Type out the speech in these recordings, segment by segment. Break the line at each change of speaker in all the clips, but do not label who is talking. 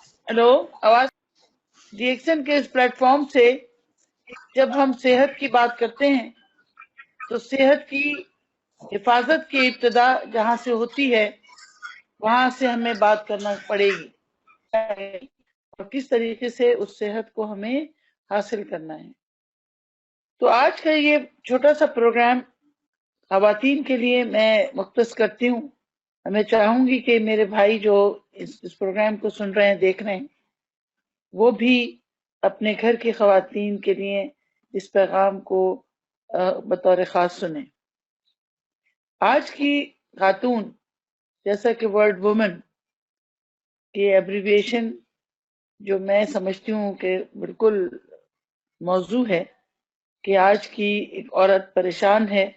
Hello, آواز؟ D action کے اس plate form سے جب ہم صحت کی بات کرتے ہیں تو صحت کی حفاظت کی ابتدا جہاں سے ہوتی ہے وہاں سے ہمیں بات کرنا پڑے گی اور کس طریقے سے اس صحت کو ہمیں حاصل کرنا ہے۔ تو آج کا یہ چھوٹا سا پروگرام خواتین کے لیے میں مختص کرتی ہوں۔ میں چاہوں گی کہ میرے بھائی جو اس پروگرام کو سن رہے ہیں، دیکھ رہے ہیں، وہ بھی اپنے گھر کی خواتین کے لیے اس پیغام کو بطور خاص سنیں۔ آج کی خاتون، جیسا کہ ورڈ وومن کی ایبریویشن جو میں سمجھتی ہوں کہ بالکل موضوع ہے کہ آج کی ایک عورت پریشان ہے،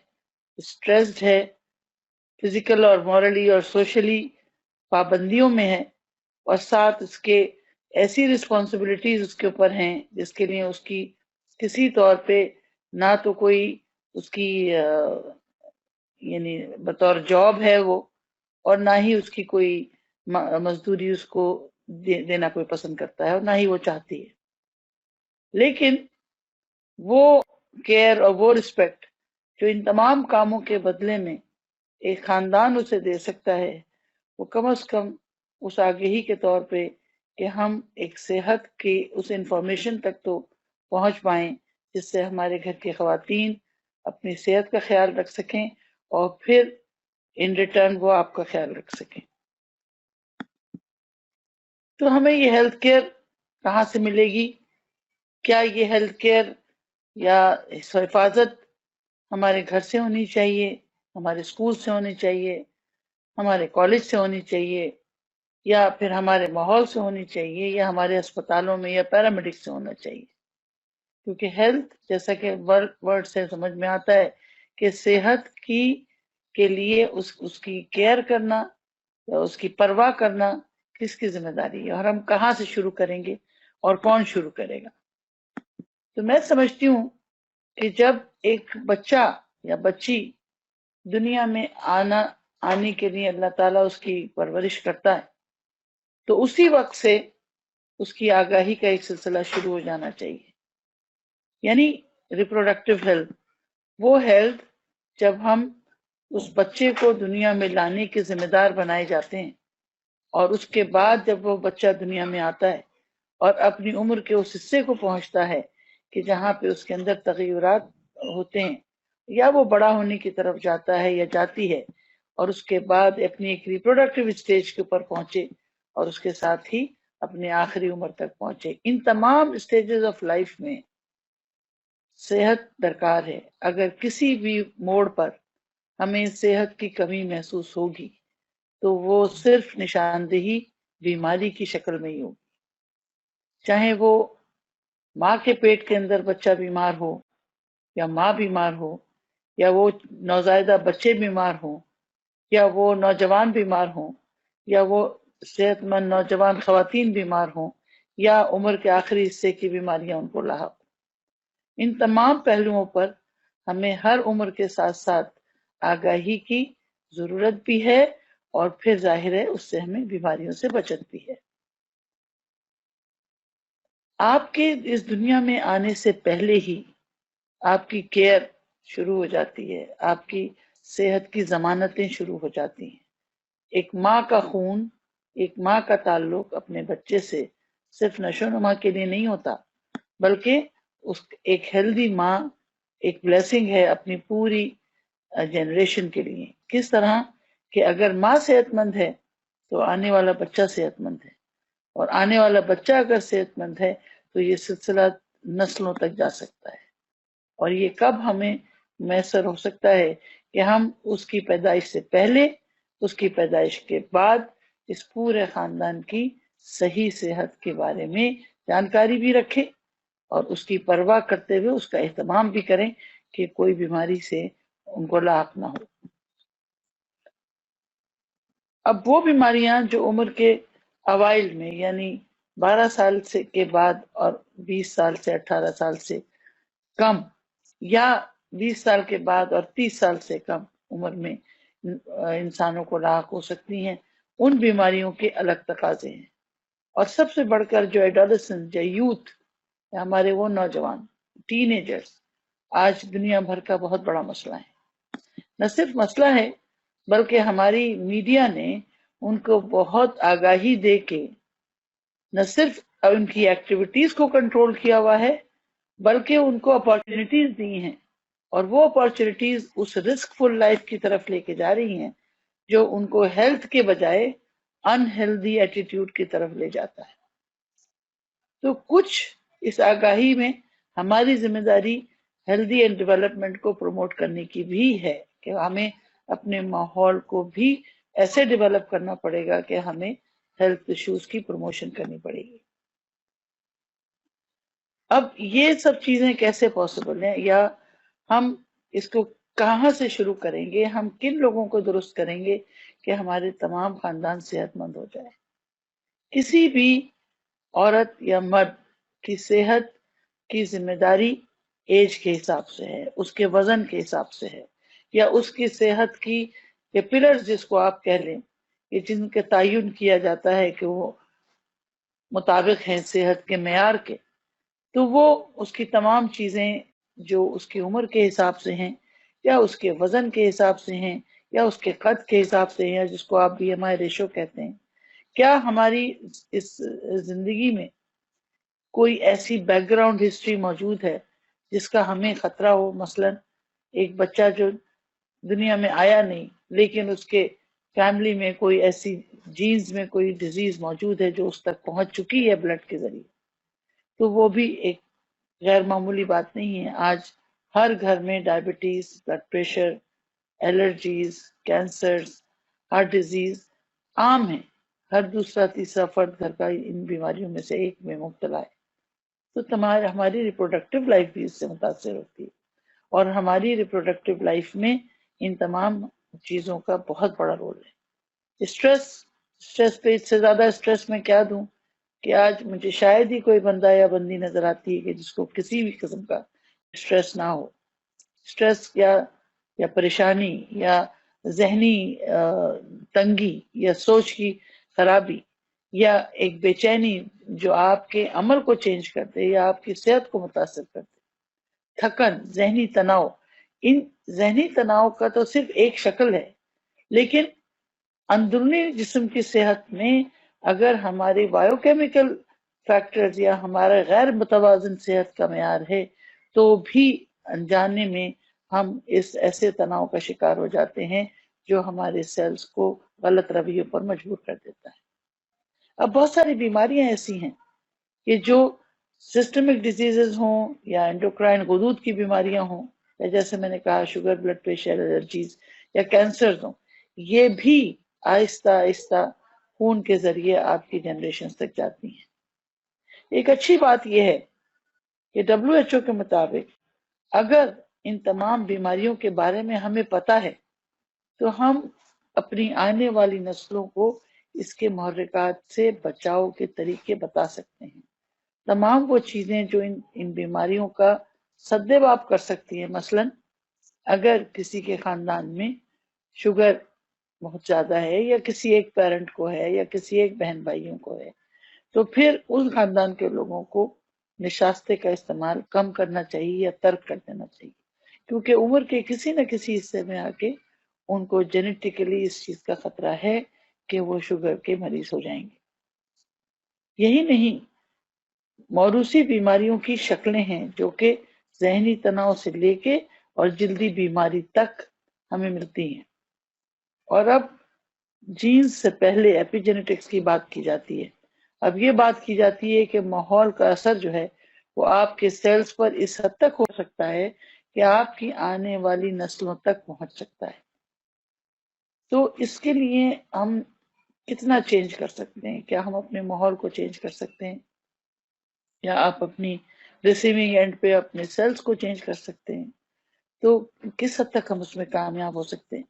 اسٹریسڈ ہے، فزیکل اور مورلی اور سوشلی پابندیوں میں ہے، اور ساتھ اس کے ایسی رسپانسبلٹیز اس کے اوپر ہیں جس کے لیے اس کی کسی طور پہ نہ تو کوئی اس کی یعنی بطور جاب ہے وہ، اور نہ ہی اس کی کوئی مزدوری اس کو دینا کوئی پسند کرتا ہے، اور نہ ہی وہ چاہتی ہے۔ لیکن وہ کیئر اور وہ رسپیکٹ جو ان تمام کاموں کے بدلے میں ایک خاندان اسے دے سکتا ہے، وہ کم از کم اس آگہی کے طور پہ کہ ہم ایک صحت کی اس انفارمیشن تک تو پہنچ پائیں جس سے ہمارے گھر کی خواتین اپنی صحت کا خیال رکھ سکیں اور پھر ان ریٹرن وہ آپ کا خیال رکھ سکیں۔ تو ہمیں یہ ہیلتھ کیئر کہاں سے ملے گی؟ کیا یہ ہیلتھ کیئر یا حفاظت ہمارے گھر سے ہونی چاہیے، ہمارے اسکول سے ہونی چاہیے، ہمارے کالج سے ہونی چاہیے، یا پھر ہمارے ماحول سے ہونی چاہیے، یا ہمارے اسپتالوں میں یا پیرامیڈک سے ہونا چاہیے؟ کیونکہ ہیلتھ، جیسا کہ ورڈ سے سمجھ میں آتا ہے کہ صحت کی کے لیے اس کی کیئر کرنا یا اس کی پرواہ کرنا کس کی ذمہ داری ہے، اور ہم کہاں سے شروع کریں گے اور کون شروع کرے گا؟ تو میں سمجھتی ہوں کہ جب ایک بچہ یا بچی دنیا میں آنے کے لیے اللہ تعالیٰ اس کی پرورش کرتا ہے تو اسی وقت سے اس کی آگاہی کا ایک سلسلہ شروع ہو جانا چاہیے، یعنی ریپروڈکٹیو ہیلتھ، وہ ہیلتھ جب ہم اس بچے کو دنیا میں لانے کے ذمہ دار بنائے جاتے ہیں، اور اس کے بعد جب وہ بچہ دنیا میں آتا ہے اور اپنی عمر کے اس حصے کو پہنچتا ہے کہ جہاں پہ اس کے اندر تغیرات ہوتے ہیں، یا وہ بڑا ہونے کی طرف جاتا ہے یا جاتی ہے، اور اس کے بعد اپنی ایک ریپروڈکٹیو اسٹیج کے اوپر پہنچے اور اس کے ساتھ ہی اپنے آخری عمر تک پہنچے، ان تمام اسٹیجز آف لائف میں صحت درکار ہے۔ اگر کسی بھی موڑ پر ہمیں صحت کی کمی محسوس ہوگی تو وہ صرف نشاندہی بیماری کی شکل میں ہی ہوگی، چاہے وہ ماں کے پیٹ کے اندر بچہ بیمار ہو، یا ماں بیمار ہو، یا وہ نوزائیدہ بچے بیمار ہوں، یا وہ نوجوان بیمار ہوں، یا وہ صحت مند نوجوان خواتین بیمار ہوں، یا عمر کے آخری حصے کی بیماریاں ان کو لاحق۔ ان تمام پہلوؤں پر ہمیں ہر عمر کے ساتھ ساتھ آگاہی کی ضرورت بھی ہے، اور پھر ظاہر ہے اس سے ہمیں بیماریوں سے بچت بھی ہے۔ آپ کے اس دنیا میں آنے سے پہلے ہی آپ کی کیئر شروع ہو جاتی ہے، آپ کی صحت کی ضمانتیں شروع ہو جاتی ہیں۔ ایک ماں کا خون، ایک ماں کا تعلق اپنے بچے سے صرف نشو و نما کے لیے نہیں ہوتا، بلکہ ایک ہیلدی ماں ایک بلیسنگ ہے اپنی پوری جنریشن کے لیے۔ کس طرح کہ اگر ماں صحت مند ہے تو آنے والا بچہ صحت مند ہے، اور آنے والا بچہ اگر صحت مند ہے تو یہ سلسلہ نسلوں تک جا سکتا ہے۔ اور یہ کب ہمیں میسر ہو سکتا ہے کہ ہم اس کی پیدائش سے پہلے، اس کی پیدائش کے بعد اس پورے خاندان کی صحیح صحت کے بارے میں جانکاری بھی رکھیں، اور اس کی پرواہ کرتے ہوئے اس کا اہتمام بھی کریں کہ کوئی بیماری سے ان کو لاحق نہ ہو۔ اب وہ بیماریاں جو عمر کے اوائل میں، یعنی 12 سال سے کے بعد اور 20 سال سے 18 سال سے کم، یا 20 سال کے بعد اور 30 سال سے کم عمر میں انسانوں کو لاحق ہو سکتی ہیں، ان بیماریوں کے الگ تقاضے ہیں، اور سب سے بڑھ کر جو ایڈولسنٹ یا یوتھ یا ہمارے وہ نوجوان ٹین ایجرز آج دنیا بھر کا بہت بڑا مسئلہ ہے. نہ صرف مسئلہ ہے بلکہ ہماری میڈیا نے ان کو بہت آگاہی دے کے نہ صرف ان کی ایکٹیویٹیز کو کنٹرول کیا ہوا ہے بلکہ ان کو اپارچونیٹیز دی ہیں، اور وہ اپارچونیٹیز اس رسک فل لائف کی طرف لے کے جا رہی ہیں جو ان کو ہیلتھ کے بجائے انہیلدی ایٹیٹیوڈ کی طرف لے جاتا ہے. تو کچھ اس آگاہی میں ہماری ذمہ داری ہیلدی اینڈ ڈیولپمنٹ کو پروموٹ کرنے کی بھی ہے کہ ہمیں اپنے ماحول کو بھی ایسے ڈیولپ کرنا پڑے گا کہ ہمیں ہیلتھ ایشوز کی پروموشن کرنی پڑے گی. اب یہ سب چیزیں کیسے پاسبل ہیں، یا ہم اس کو کہاں سے شروع کریں گے، ہم کن لوگوں کو درست کریں گے کہ ہمارے تمام خاندان صحت مند ہو جائے. کسی بھی عورت یا مرد کی صحت کی ذمہ داری ایج کے حساب سے ہے، اس کے وزن کے حساب سے ہے، یا اس کی صحت کی یہ پلرز جس کو آپ کہہ لیں کہ جن کے تعین کیا جاتا ہے کہ وہ مطابق ہیں صحت کے معیار کے، تو وہ اس کی تمام چیزیں جو اس کی عمر کے حساب سے ہیں یا اس کے وزن کے حساب سے ہیں یا اس کے قد کے حساب سے ہیں یا جس کو آپ BMI ریشو کہتے ہیں، کیا ہماری اس زندگی میں کوئی ایسی بیک گراؤنڈ ہسٹری موجود ہے جس کا ہمیں خطرہ ہو. مثلا ایک بچہ جو دنیا میں آیا نہیں لیکن اس کے فیملی میں کوئی ایسی جینز میں کوئی ڈیزیز موجود ہے جو اس تک پہنچ چکی ہے بلڈ کے ذریعے، تو وہ بھی ایک غیر معمولی بات نہیں ہے. آج ہر گھر میں diabetes, blood pressure, allergies, cancers, heart disease عام ہے. ہر دوسرا تیسرا فرد گھر کا ان بیماریوں میں سے ایک میں مبتلا ہے. تو ہماری ریپروڈکٹیو لائف بھی اس سے متاثر ہوتی ہے، اور ہماری ریپروڈکٹیو لائف میں ان تمام چیزوں کا بہت بڑا رول ہے. اسٹریس پہ اس سے زیادہ اسٹریس میں کیا دوں کہ آج مجھے شاید ہی کوئی بندہ یا بندی نظر آتی ہے کہ جس کو کسی بھی قسم کا اسٹریس نہ ہو. اسٹریس یا پریشانی یا ذہنی تنگی یا سوچ کی خرابی یا ایک بے چینی جو آپ کے عمل کو چینج کرتے یا آپ کی صحت کو متاثر کرتے، تھکن، ذہنی تناؤ. ان ذہنی تناؤ کا تو صرف ایک شکل ہے، لیکن اندرونی جسم کی صحت میں اگر ہماری بایو کیمیکل فیکٹرز یا ہمارا غیر متوازن صحت کا معیار ہے تو بھی انجانے میں ہم اس ایسے تناؤ کا شکار ہو جاتے ہیں جو ہمارے سیلز کو غلط رویوں پر مجبور کر دیتا ہے. اب بہت ساری بیماریاں ایسی ہیں کہ جو سسٹمک ڈیزیزز ہوں یا انڈوکرائن غدود کی بیماریاں ہوں یا جیسے میں نے کہا شوگر، بلڈ پریشر، الرجیز یا کینسرز ہوں، یہ بھی آہستہ آہستہ خون کے ذریعے آپ کی جنریشن تک جاتی ہیں. ایک اچھی بات یہ ہے کہ WHO کے مطابق اگر ان تمام بیماریوں کے بارے میں ہمیں پتا ہے تو ہم اپنی آنے والی نسلوں کو اس کے محرکات سے بچاؤ کے طریقے بتا سکتے ہیں. تمام وہ چیزیں جو ان بیماریوں کا سدباب کر سکتی ہیں. مثلا اگر کسی کے خاندان میں شوگر بہت زیادہ ہے یا کسی ایک پیرنٹ کو ہے یا کسی ایک بہن بھائیوں کو ہے تو پھر اس خاندان کے لوگوں کو نشاستے کا استعمال کم کرنا چاہیے یا ترک کر دینا چاہیے، کیونکہ عمر کے کسی نہ کسی حصے میں آ کے ان کو جینیٹیکلی اس چیز کا خطرہ ہے کہ وہ شوگر کے مریض ہو جائیں گے. یہی نہیں، موروثی بیماریوں کی شکلیں ہیں جو کہ ذہنی تناؤ سے لے کے اور جلدی بیماری تک ہمیں ملتی ہیں. اور اب جینز سے پہلے ایپی جینیٹکس کی بات کی جاتی ہے. اب یہ بات کی جاتی ہے کہ ماحول کا اثر جو ہے وہ آپ کے سیلز پر اس حد تک ہو سکتا ہے کہ آپ کی آنے والی نسلوں تک پہنچ سکتا ہے. تو اس کے لیے ہم کتنا چینج کر سکتے ہیں؟ کیا ہم اپنے ماحول کو چینج کر سکتے ہیں، یا آپ اپنی ریسیونگ اینڈ پہ اپنے سیلز کو چینج کر سکتے ہیں؟ تو کس حد تک ہم اس میں کامیاب ہو سکتے ہیں؟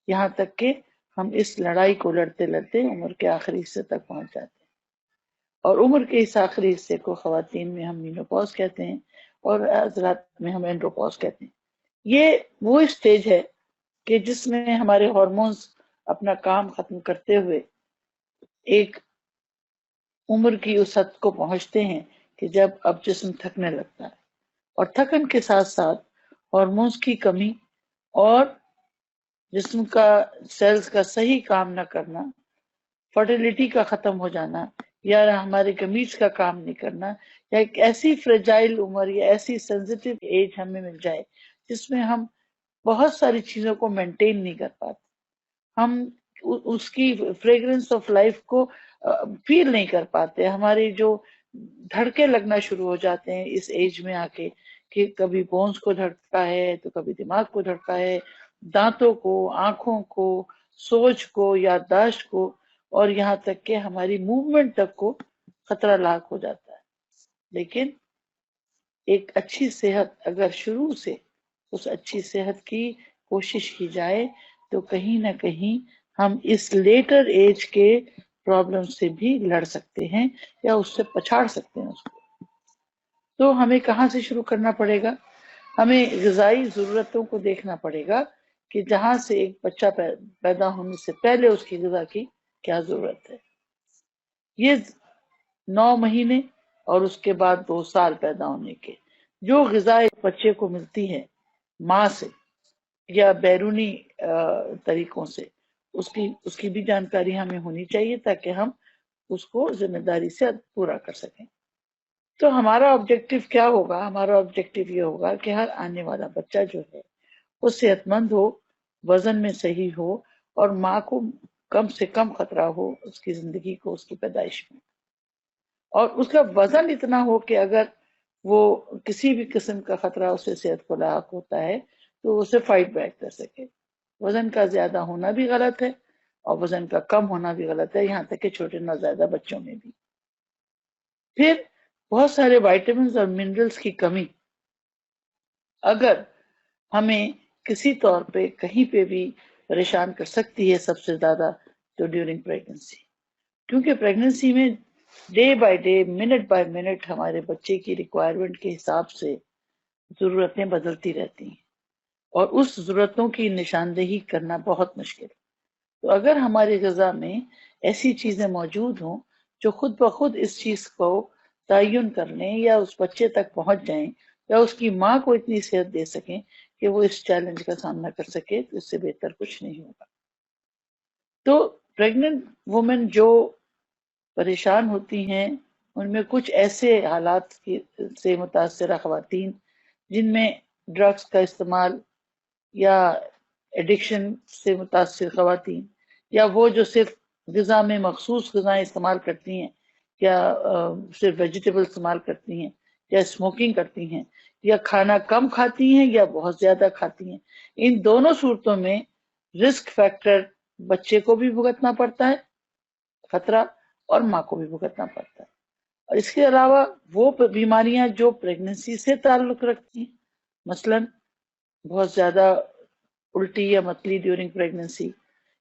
یہاں تک کہ ہم اس لڑائی کو لڑتے لڑتے عمر کے آخری حصے تک پہنچ جاتے ہیں، اور عمر کے اس آخری حصے کو خواتین میں ہم مینوپاز کہتے ہیں اور حضرات میں ہم اینڈروپاز کہتے ہیں. یہ وہ اسٹیج ہے کہ جس میں ہمارے ہارمونز اپنا کام ختم کرتے ہوئے ایک عمر کی اس حد کو پہنچتے ہیں کہ جب اب جسم تھکنے لگتا ہے، اور تھکن کے ساتھ ساتھ ہارمونز کی کمی اور جسم کا سیلز کا صحیح کام نہ کرنا، فرٹیلیٹی کا ختم ہو جانا، یا ہمارے گمیٹس کا کام نہیں کرنا، یا ایک ایسی فریجائل عمر یا ایسی سینسیٹیو ایج ہمیں مل جائے جس میں ہم بہت ساری چیزوں کو مینٹین نہیں کر پاتے، ہم اس کی فریگرنس آف لائف کو فیل نہیں کر پاتے، ہماری جو دھڑکے لگنا شروع ہو جاتے ہیں اس ایج میں آ کے، کہ کبھی بونز کو دھڑکتا ہے تو کبھی دماغ کو دھڑکتا ہے، دانتوں کو، آنکھوں کو، سوچ کو، یادداشت کو، اور یہاں تک کہ ہماری موومنٹ تک کو خطرہ لاحق ہو جاتا ہے۔ لیکن ایک اچھی صحت اگر شروع سے اس اچھی صحت کی کوشش کی جائے تو کہیں نہ کہیں ہم اس لیٹر ایج کے پرابلم سے بھی لڑ سکتے ہیں یا اس سے پچھاڑ سکتے ہیں اس کو۔ تو ہمیں کہاں سے شروع کرنا پڑے گا؟ ہمیں غذائی ضرورتوں کو دیکھنا پڑے گا کہ جہاں سے ایک بچہ پیدا ہونے سے پہلے اس کی غذا کی کیا ضرورت ہے۔ یہ 9 مہینے اور اس کے بعد 2 سال پیدا ہونے کے جو غذا ایک بچے کو ملتی ہے ماں سے یا بیرونی طریقوں سے، اس کی بھی جانکاری ہمیں ہونی چاہیے تاکہ ہم اس کو ذمہ داری سے پورا کر سکیں۔ تو ہمارا آبجیکٹو کیا ہوگا؟ ہمارا آبجیکٹو یہ ہوگا کہ ہر آنے والا بچہ جو ہے وہ صحت مند ہو، وزن میں صحیح ہو، اور ماں کو کم سے کم خطرہ ہو اس کی زندگی کو، اس کی پیدائش میں، اور اس کا وزن اتنا ہو کہ اگر وہ کسی بھی قسم کا خطرہ اسے صحت کو لاحق ہوتا ہے تو اسے فائٹ بیک کر سکے۔ وزن کا زیادہ ہونا بھی غلط ہے اور وزن کا کم ہونا بھی غلط ہے، یہاں تک کہ چھوٹے نوزائیدہ بچوں میں بھی۔ پھر بہت سارے وائٹامنز اور منرلز کی کمی اگر ہمیں کسی طور پہ کہیں پہ بھی پریشان کر سکتی ہے سب سے زیادہ تو ڈیورنگ پریگننسی، کیونکہ پریگننسی میں day by day, minute by minute ہمارے بچے کی ریکوائرمنٹ کے حساب سے ضرورتیں بدلتی رہتی ہیں اور اس ضرورتوں کی نشاندہی کرنا بہت مشکل ہے۔ تو اگر ہماری غذا میں ایسی چیزیں موجود ہوں جو خود بخود اس چیز کو تعین کر لیں یا اس بچے تک پہنچ جائیں یا اس کی ماں کو اتنی صحت دے سکیں کہ وہ اس چیلنج کا سامنا کر سکے، تو اس سے بہتر کچھ نہیں ہوگا۔ تو پریگننٹ وومن جو پریشان ہوتی ہیں ان میں کچھ ایسے حالات سے متاثرہ خواتین جن میں ڈرگس کا استعمال یا ایڈکشن سے متاثر خواتین، یا وہ جو صرف غذا میں مخصوص غذائیں استعمال کرتی ہیں، یا صرف ویجیٹیبل استعمال کرتی ہیں، یا اسموکنگ کرتی ہیں، یا کھانا کم کھاتی ہیں یا بہت زیادہ کھاتی ہیں، ان دونوں صورتوں میں رسک فیکٹر بچے کو بھی بھگتنا پڑتا ہے خطرہ، اور ماں کو بھی بھگتنا پڑتا ہے۔ اور اس کے علاوہ وہ بیماریاں جو پریگننسی سے تعلق رکھتی ہیں، مثلاً بہت زیادہ الٹی یا متلی ڈیورنگ پریگننسی،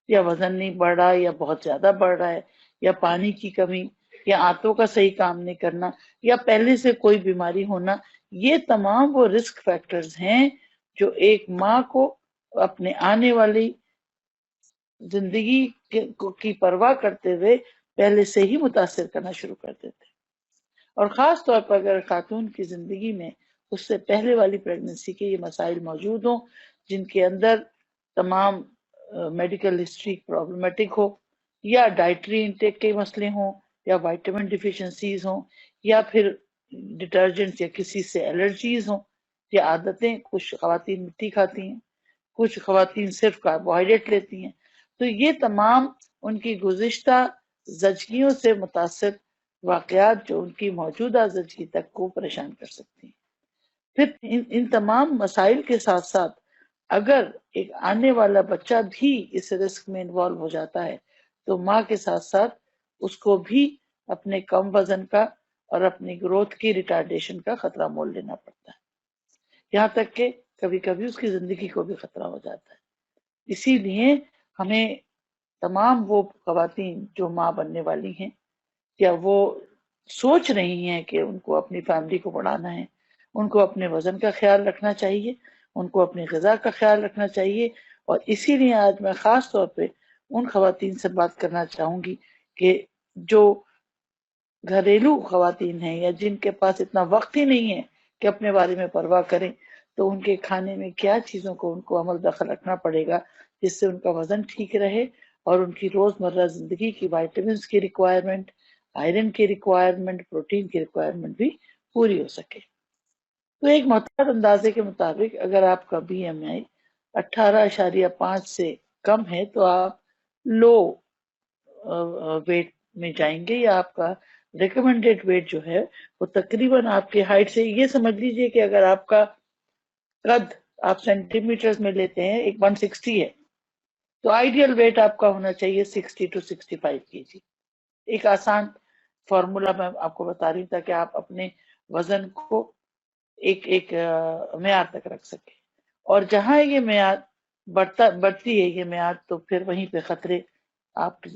یا وزن نہیں بڑھ رہا یا بہت زیادہ بڑھ رہا ہے، یا پانی کی کمی، یا آنتوں کا صحیح کام نہیں کرنا، یا پہلے سے کوئی بیماری ہونا، یہ تمام وہ رسک فیکٹرز ہیں جو ایک ماں کو اپنے آنے والی زندگی کی پرواہ کرتے ہوئے پہلے سے ہی متاثر کرنا شروع کر دیتے ہیں۔ اور خاص طور پر اگر خاتون کی زندگی میں اس سے پہلے والی پریگننسی کے یہ مسائل موجود ہوں جن کے اندر تمام میڈیکل ہسٹری پرابلمٹک ہو، یا ڈائٹری انٹیک کے مسئلے ہوں، یا وائٹامن ڈیفیشنسیز ہوں، یا پھر ڈٹرجنٹ یا کسی سے الرجیز ہوں، یا عادتیں، کچھ خواتین مٹی کھاتی ہیں، کچھ خواتین صرف کاربوہائیڈریٹ لیتی ہیں، تو یہ تمام ان کی گزشتہ زچگیوں سے متاثر واقعات جو ان کی موجودہ زچگی تک کو پریشان کر سکتی ہیں۔ پھر ان تمام مسائل کے ساتھ ساتھ اگر ایک آنے والا بچہ بھی اس رسک میں انوالو ہو جاتا ہے تو ماں کے ساتھ ساتھ اس کو بھی اپنے کم وزن کا اور اپنی گروتھ کی ریٹارڈیشن کا خطرہ مول لینا پڑتا ہے، یہاں تک کہ کبھی کبھی اس کی زندگی کو بھی خطرہ ہو جاتا ہے۔ اسی لیے ہمیں تمام وہ خواتین جو ماں بننے والی ہیں یا وہ سوچ رہی ہیں کہ ان کو اپنی فیملی کو بڑھانا ہے، ان کو اپنے وزن کا خیال رکھنا چاہیے، ان کو اپنی غذا کا خیال رکھنا چاہیے، اور اسی لیے آج میں خاص طور پہ ان خواتین سے بات کرنا چاہوں گی کہ جو گھریلو خواتین ہیں یا جن کے پاس اتنا وقت ہی نہیں ہے کہ اپنے بارے میں پرواہ کریں، تو ان کے کھانے میں کیا چیزوں کو ان کو عمل دخل رکھنا پڑے گا جس سے ان کا وزن ٹھیک رہے اور ان کی روزمرہ زندگی کی وائٹامنس کی ریکوائرمنٹ، آئرن کی ریکوائرمنٹ، پروٹین کی ریکوائرمنٹ بھی پوری ہو سکے۔ تو ایک محتاط اندازے کے مطابق اگر آپ کا بی ایم آئی 18.5 سے کم ہے تو آپ لو ویٹ میں جائیں گے، یا آپ کا ریکمینڈیڈ ویٹ جو ہے وہ تقریباً آپ کی ہائٹ سے، یہ سمجھ لیجئے کہ اگر آپ کا قد آپ سینٹی میٹر میں لیتے ہیں، ایک 160 ہے، تو آئیڈیل ویٹ آپ کا ہونا چاہیے 60 to 65 کے جی۔ ایک آسان فارمولا میں آپ کو بتا رہی ہوں تاکہ آپ اپنے وزن کو ایک معیار تک رکھ سکے، اور جہاں یہ معیار بڑھتی ہے یہ معیار، تو پھر وہیں پہ خطرے آپ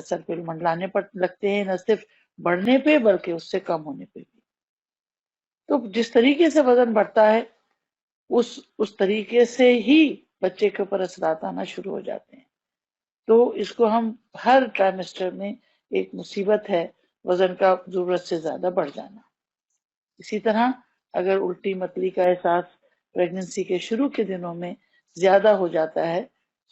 سر پہ منڈلانے پر لگتے ہیں، نہ صرف بڑھنے پہ بلکہ اس سے کم ہونے پہ بھی۔ تو جس طریقے سے وزن بڑھتا ہے اس طریقے سے ہی بچے کے اوپر اثرات آنا شروع ہو جاتے ہیں۔ تو اس کو ہم ہر ٹرائمسٹر میں ایک مصیبت ہے وزن کا ضرورت سے زیادہ بڑھ جانا۔ اسی طرح اگر الٹی متلی کا احساس پریگننسی کے شروع کے دنوں میں زیادہ ہو جاتا ہے،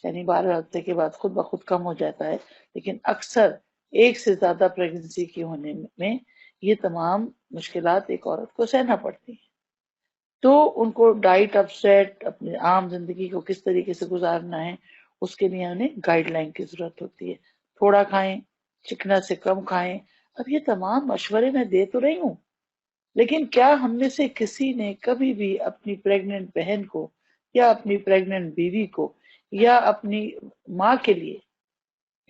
یعنی 12 ہفتے کے بعد خود بخود کم ہو جاتا ہے، لیکن اکثر ایک سے زیادہ پریگننسی کے ہونے میں یہ تمام مشکلات ایک عورت کو سہنا پڑتی ہیں۔ تو ان کو ڈائٹ اپ سیٹ، اپنی عام زندگی کو کس طریقے سے گزارنا ہے، اس کے لیے انہیں گائیڈ لائن کی ضرورت ہوتی ہے۔ تھوڑا کھائیں، چکنا سے کم کھائیں۔ اب یہ تمام مشورے میں دے تو رہی ہوں، لیکن کیا ہم میں سے کسی نے کبھی بھی اپنی پریگننٹ بہن کو یا اپنی پریگننٹ بیوی کو یا اپنی ماں کے لیے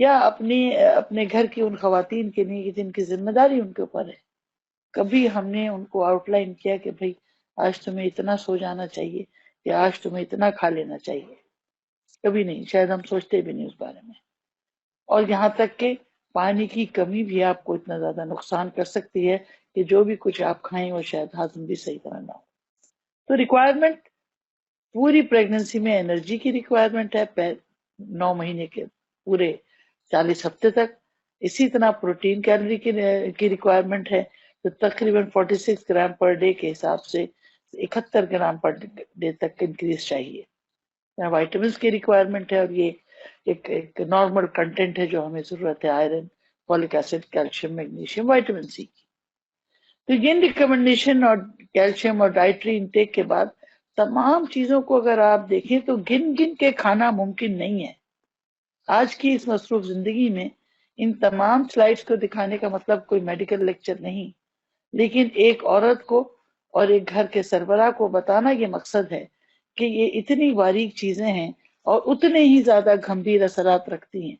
یا اپنے گھر کی ان خواتین کے لیے جن کی ذمہ داری ان کے اوپر ہے، کبھی ہم نے ان کو آؤٹ لائن کیا کہ بھئی آج تمہیں اتنا سو جانا چاہیے یا آج تمہیں اتنا کھا لینا چاہیے؟ کبھی نہیں، شاید ہم سوچتے بھی نہیں اس بارے میں۔ اور یہاں تک کہ پانی کی کمی بھی آپ کو اتنا زیادہ نقصان کر سکتی ہے کہ جو بھی کچھ آپ کھائیں وہ شاید ہضم بھی صحیح طرح نہ ہو۔ تو ریکوائرمنٹ پوری پریگننسی میں انرجی کی ریکوائرمنٹ ہے 9 مہینے کے پورے 40 ہفتے تک۔ اسی طرح پروٹین کیلوری کی ریکوائرمنٹ ہے تو تقریباً 46 گرام پر ڈے کے حساب سے 71 گرام پر ڈے تک انکریز چاہیے۔ وائٹامنس کی ریکوائرمنٹ ہے، اور یہ ایک نارمل کنٹینٹ ہے جو ہمیں ضرورت ہے، iron, folic acid, calcium, magnesium, vitamin C کی۔ تو ان ریکمنڈیشن اور کیلشیم اور ڈائٹری انٹیک کے بعد تمام چیزوں کو اگر آپ دیکھیں تو گن گن کے کھانا ممکن نہیں ہے۔ آج کی اس مصروف زندگی میں ان تمام سلائڈز کو دکھانے کا مطلب کوئی میڈیکل لیکچر نہیں، لیکن ایک عورت کو اور ایک گھر کے سربراہ کو بتانا یہ مقصد ہے کہ یہ اتنی باریک چیزیں ہیں اور اتنے ہی زیادہ گھمبیر اثرات رکھتی ہیں۔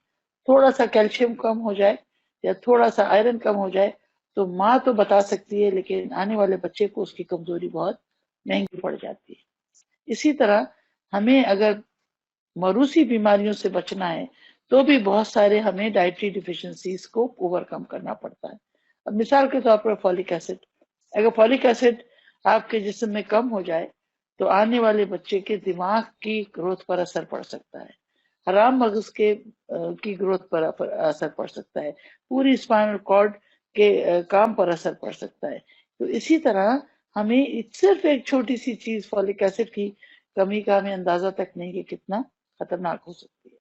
تھوڑا سا کیلشیم کم ہو جائے یا تھوڑا سا آئرن کم ہو جائے تو ماں تو بتا سکتی ہے، لیکن آنے والے بچے کو اس کی کمزوری بہت مہنگی پڑ جاتی ہے۔ اسی طرح ہمیں اگر موروثی بیماریوں سے بچنا ہے تو بھی بہت سارے ہمیں ڈائٹری ڈیفیشنسیز کو اوور کم کرنا پڑتا ہے۔ اب مثال کے طور پر فولک ایسڈ، اگر فولک ایسڈ آپ کے جسم میں کم ہو جائے تو آنے والے بچے کے دماغ کی گروتھ پر اثر پڑ سکتا ہے، حرام مغز کی گروتھ پر اثر پڑ سکتا ہے، پوری اسپائنل کارڈ کے کام پر اثر پڑ سکتا ہے۔ تو اسی طرح ہمیں صرف ایک چھوٹی سی چیز فولک ایسڈ کی کمی کا ہمیں اندازہ تک نہیں کہ کتنا خطرناک ہو سکتی ہے۔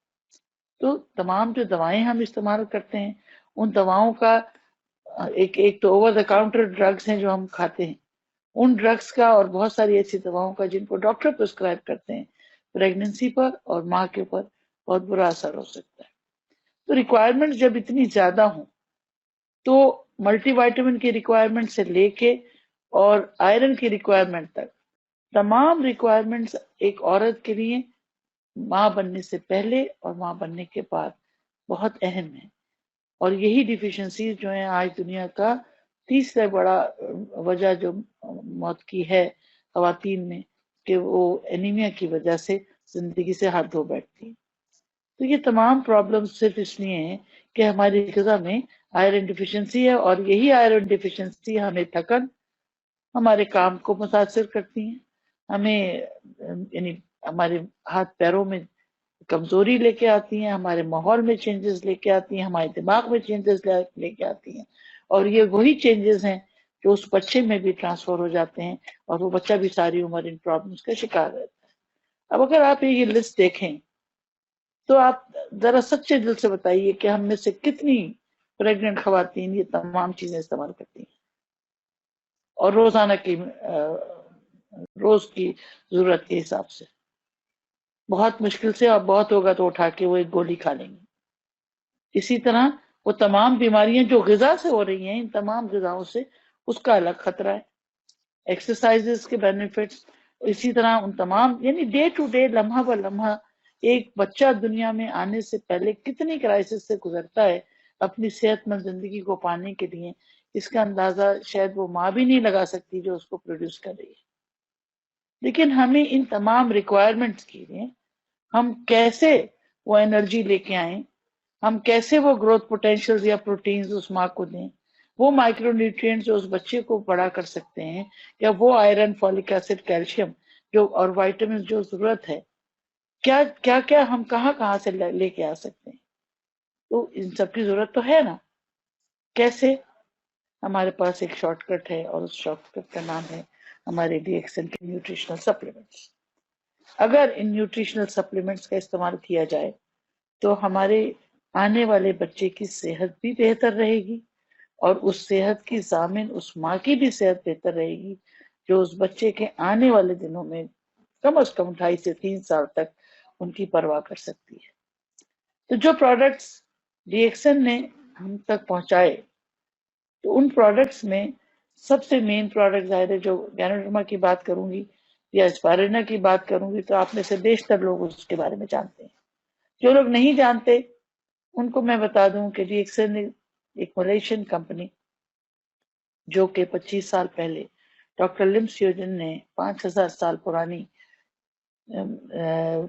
تو تمام جو دوائیں ہم استعمال کرتے ہیں ان دواؤں کا ایک تو اوور دا کاؤنٹر ڈرگز ہیں جو ہم کھاتے ہیں، ان ڈرگز کا اور بہت ساری ایسی دواؤں کا جن کو ڈاکٹر پرسکرائب کرتے ہیں، پریگننسی پر اور ماں کے اوپر بہت برا اثر ہو سکتا ہے۔ تو ریکوائرمنٹ جب اتنی زیادہ ہوں تو ملٹی وائٹامن کی ریکوائرمنٹ سے لے کے اور آئرن کی ریکوائرمنٹ تک تمام ریکوائرمنٹس ایک عورت کے لیے ماں بننے سے پہلے اور ماں بننے کے بعد بہت اہم ہے۔ اور یہی ڈیفیشنسیز جو ہیں آج دنیا کا تیسرا بڑا وجہ جو موت کی ہے خواتین میں، کہ وہ انیمیا کی وجہ سے زندگی سے ہاتھ دھو بیٹھتی ہیں۔ تو یہ تمام پرابلم صرف اس لیے ہیں کہ ہماری غذا میں آئرن ڈیفیشنسی ہے، اور یہی آئرن ڈیفیشنسی ہمیں تھکن، ہمارے کام کو متاثر کرتی ہیں، ہمیں یعنی ہمارے ہاتھ پیروں میں کمزوری لے کے آتی ہیں، ہمارے ماحول میں چینجز لے کے آتی ہیں، ہمارے دماغ میں چینجز لے کے آتی ہیں، اور یہ وہی چینجز ہیں جو اس بچے میں بھی ٹرانسفر ہو جاتے ہیں اور وہ بچہ بھی ساری عمر ان پرابلمس کا شکار رہتا ہے۔ اب اگر آپ یہ لسٹ دیکھیں تو آپ ذرا سچے دل سے بتائیے کہ ہم میں سے کتنی پریگننٹ خواتین یہ تمام چیزیں استعمال کرتی ہیں اور روزانہ کی روز کی ضرورت کے حساب سے؟ بہت مشکل سے، اور بہت ہوگا تو اٹھا کے وہ ایک گولی کھا لیں گے۔ اسی طرح وہ تمام بیماریاں جو غذا سے ہو رہی ہیں، ان تمام غذاؤں سے اس کا الگ خطرہ ہے، ایکسرسائز کے بینیفٹس، اسی طرح ان تمام، یعنی ڈے ٹو ڈے، لمحہ بہ لمحہ ایک بچہ دنیا میں آنے سے پہلے کتنی کرائسس سے گزرتا ہے اپنی صحت مند زندگی کو پانے کے لیے، اس کا اندازہ شاید وہ ماں بھی نہیں لگا سکتی جو اس کو پروڈیوس کر رہی ہے۔ لیکن ہمیں ان تمام ریکوائرمنٹس کے لیے ہم کیسے وہ انرجی لے کے آئیں، ہم کیسے وہ گروتھ پوٹینشیل یا پروٹینز اس ماں کو دیں، وہ مائکرو نیوٹرینٹ جو اس بچے کو بڑا کر سکتے ہیں، یا وہ آئرن، فولک ایسڈ، کیلشیم جو اور وائٹامن جو ضرورت ہے، کیا کیا کیا ہم کہاں کہاں سے لے کے آ سکتے ہیں؟ تو ان سب کی ضرورت تو ہے نا۔ کیسے؟ ہمارے پاس ایک شارٹ کٹ ہے، اور اس شارٹ کٹ کا نام ہے ہمارے ڈی ایکسن کے نیوٹریشنل سپلیمنٹس۔ اگر ان نیوٹریشنل سپلیمنٹس کا استعمال کیا جائے تو ہمارے آنے والے بچے کی صحت بھی بہتر رہے گی، اور اس صحت کی ضامن اس ماں کی بھی صحت بہتر رہے گی جو اس بچے کے آنے والے دنوں میں کم از کم 2.5 سے 3 سال تک ان کی پرواہ کر سکتی ہے۔ تو جو پروڈکٹس ڈی ایکسن نے ہم تک پہنچائے، تو ان پروڈکٹس میں سب سے مین پروڈکٹ ظاہر ہے، جو گینوڈرما کی بات کروں گی یا اسپائرلینا کی بات کروں گی تو آپ میں سے بیشتر لوگ اس کے بارے میں جانتے ہیں۔ جو لوگ نہیں جانتے ان کو میں بتا دوں کہ ڈی ایکسن ایک ملیشین کمپنی جو کہ 25 سال پہلے ڈاکٹر لم سیوجن نے 5000 سال پرانی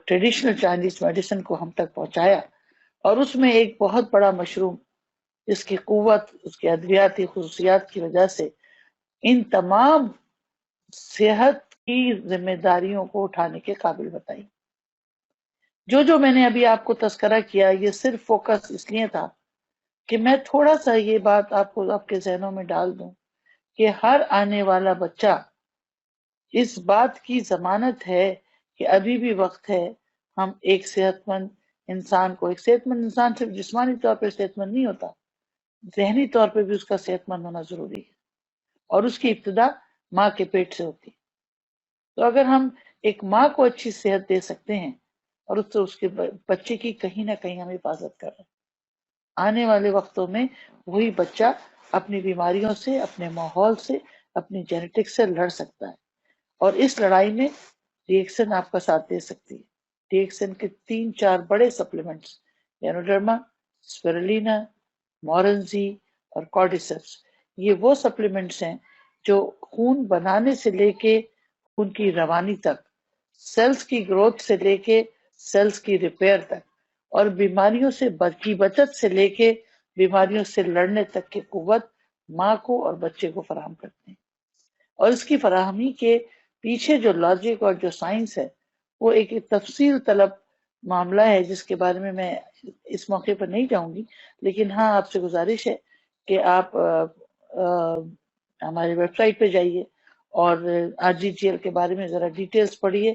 ٹریڈیشنل چائنیز میڈیسن کو ہم تک پہنچایا، اور اس میں ایک بہت بڑا مشروم جس کی قوت، اس کی ادویاتی خصوصیات کی وجہ سے ان تمام صحت کی ذمہ داریوں کو اٹھانے کے قابل بتائی۔ جو میں نے ابھی آپ کو تذکرہ کیا، یہ صرف فوکس اس لیے تھا کہ میں تھوڑا سا یہ بات آپ کو آپ کے ذہنوں میں ڈال دوں کہ ہر آنے والا بچہ اس بات کی ضمانت ہے کہ ابھی بھی وقت ہے، ہم ایک صحت مند انسان کو، ایک صحت مند انسان صرف جسمانی طور پہ صحت مند نہیں ہوتا، ذہنی طور پہ بھی اس کا صحت مند ہونا ضروری ہے، اور اس کی ابتدا ماں کے پیٹ سے ہوتی ہے۔ تو اگر ہم ایک ماں کو اچھی صحت دے سکتے ہیں اور اس کے بچے کی کہیں نہ کہیں ہم حفاظت کر رہے ہیں، آنے والے وقتوں میں وہی بچہ اپنی بیماریوں سے، اپنے ماحول سے، اپنی جینیٹک سے لڑ سکتا ہے، اور اس لڑائی میں ڈی ایکسن آپ کا ساتھ دے سکتی ہے۔ ڈی ایکسن کے 3-4 بڑے سپلیمنٹس، گینوڈرما، اسپیرولینا، مورنزی اور کارڈیسپس، یہ وہ سپلیمنٹس ہیں جو خون بنانے سے لے کے خون کی روانی تک، سیلز کی گروتھ سے لے کے سیلز کی ریپیئر تک، اور بیماریوں سے کی بچت سے لے کے بیماریوں سے لڑنے تک کی قوت ماں کو اور بچے کو فراہم کرتے ہیں۔ اور اس کی فراہمی کے پیچھے جو لاجک اور جو سائنس ہے، وہ ایک تفصیل طلب معاملہ ہے جس کے بارے میں اس موقع پر نہیں جاؤں گی، لیکن ہاں آپ سے گزارش ہے کہ آپ ہماری ویب سائٹ پہ جائیے اور RGGL کے بارے میں ذرا ڈیٹیلز پڑھیے،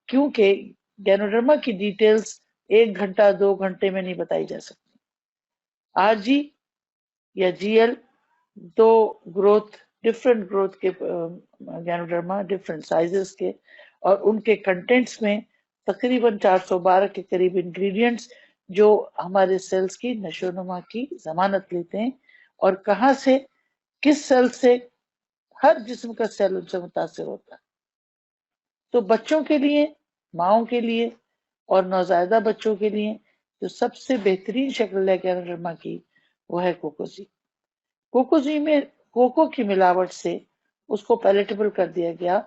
کیونکہ گینوڈرما کی ڈیٹیلز 1 گھنٹہ 2 گھنٹے میں نہیں بتائی جا سکتی۔ RG یا GL دو گروتھ، ڈفرنٹ گروتھ کے گینوڈرما، ڈفرنٹ سائزز کے، اور ان کے کنٹینٹس میں تقریباً 412 کے قریب انگریڈینٹس جو ہمارے سیلز کی نشو و نما کی ضمانت لیتے ہیں، اور کہاں سے، کس سیل سے، ہر جسم کا سیل ان سے متاثر ہوتا ہے۔ تو بچوں کے لیے، ماؤں کے لیے اور نوزائیدہ بچوں کے لیے جو سب سے بہترین شکل ہے گینوڈرما کی، وہ ہے کوکوزی۔ کوکوزی میں کوکو کی ملاوٹ سے اس کو پیلیٹیبل کر دیا گیا،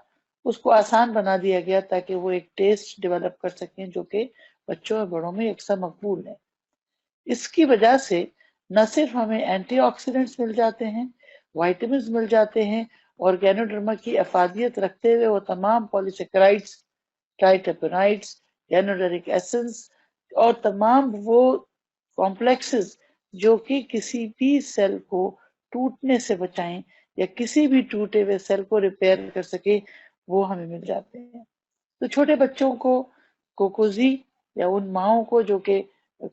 اس کو آسان بنا دیا گیا تاکہ وہ ایک ٹیسٹ ڈیولپ کر سکیں جو کہ بچوں اور بڑوں میں یکساں مقبول ہے۔ اس کی وجہ سے نہ صرف ہمیں اینٹی آکسیڈنٹس مل جاتے ہیں، وائٹامنز مل جاتے ہیں، اور گینوڈرما کی افادیت رکھتے ہوئے وہ تمام پولیسیکرائڈس، ٹرائٹرپینائڈس، گینوڈرک ایسنس اور تمام وہ کمپلیکسز جو کہ کسی بھی سیل کو ٹوٹنے سے بچائیں یا کسی بھی ٹوٹے ہوئے سیل کو ریپیئر کر سکے وہ ہمیں مل جاتے ہیں. تو چھوٹے بچوں کو کوکوزی یا ان ماؤں کو جو کہ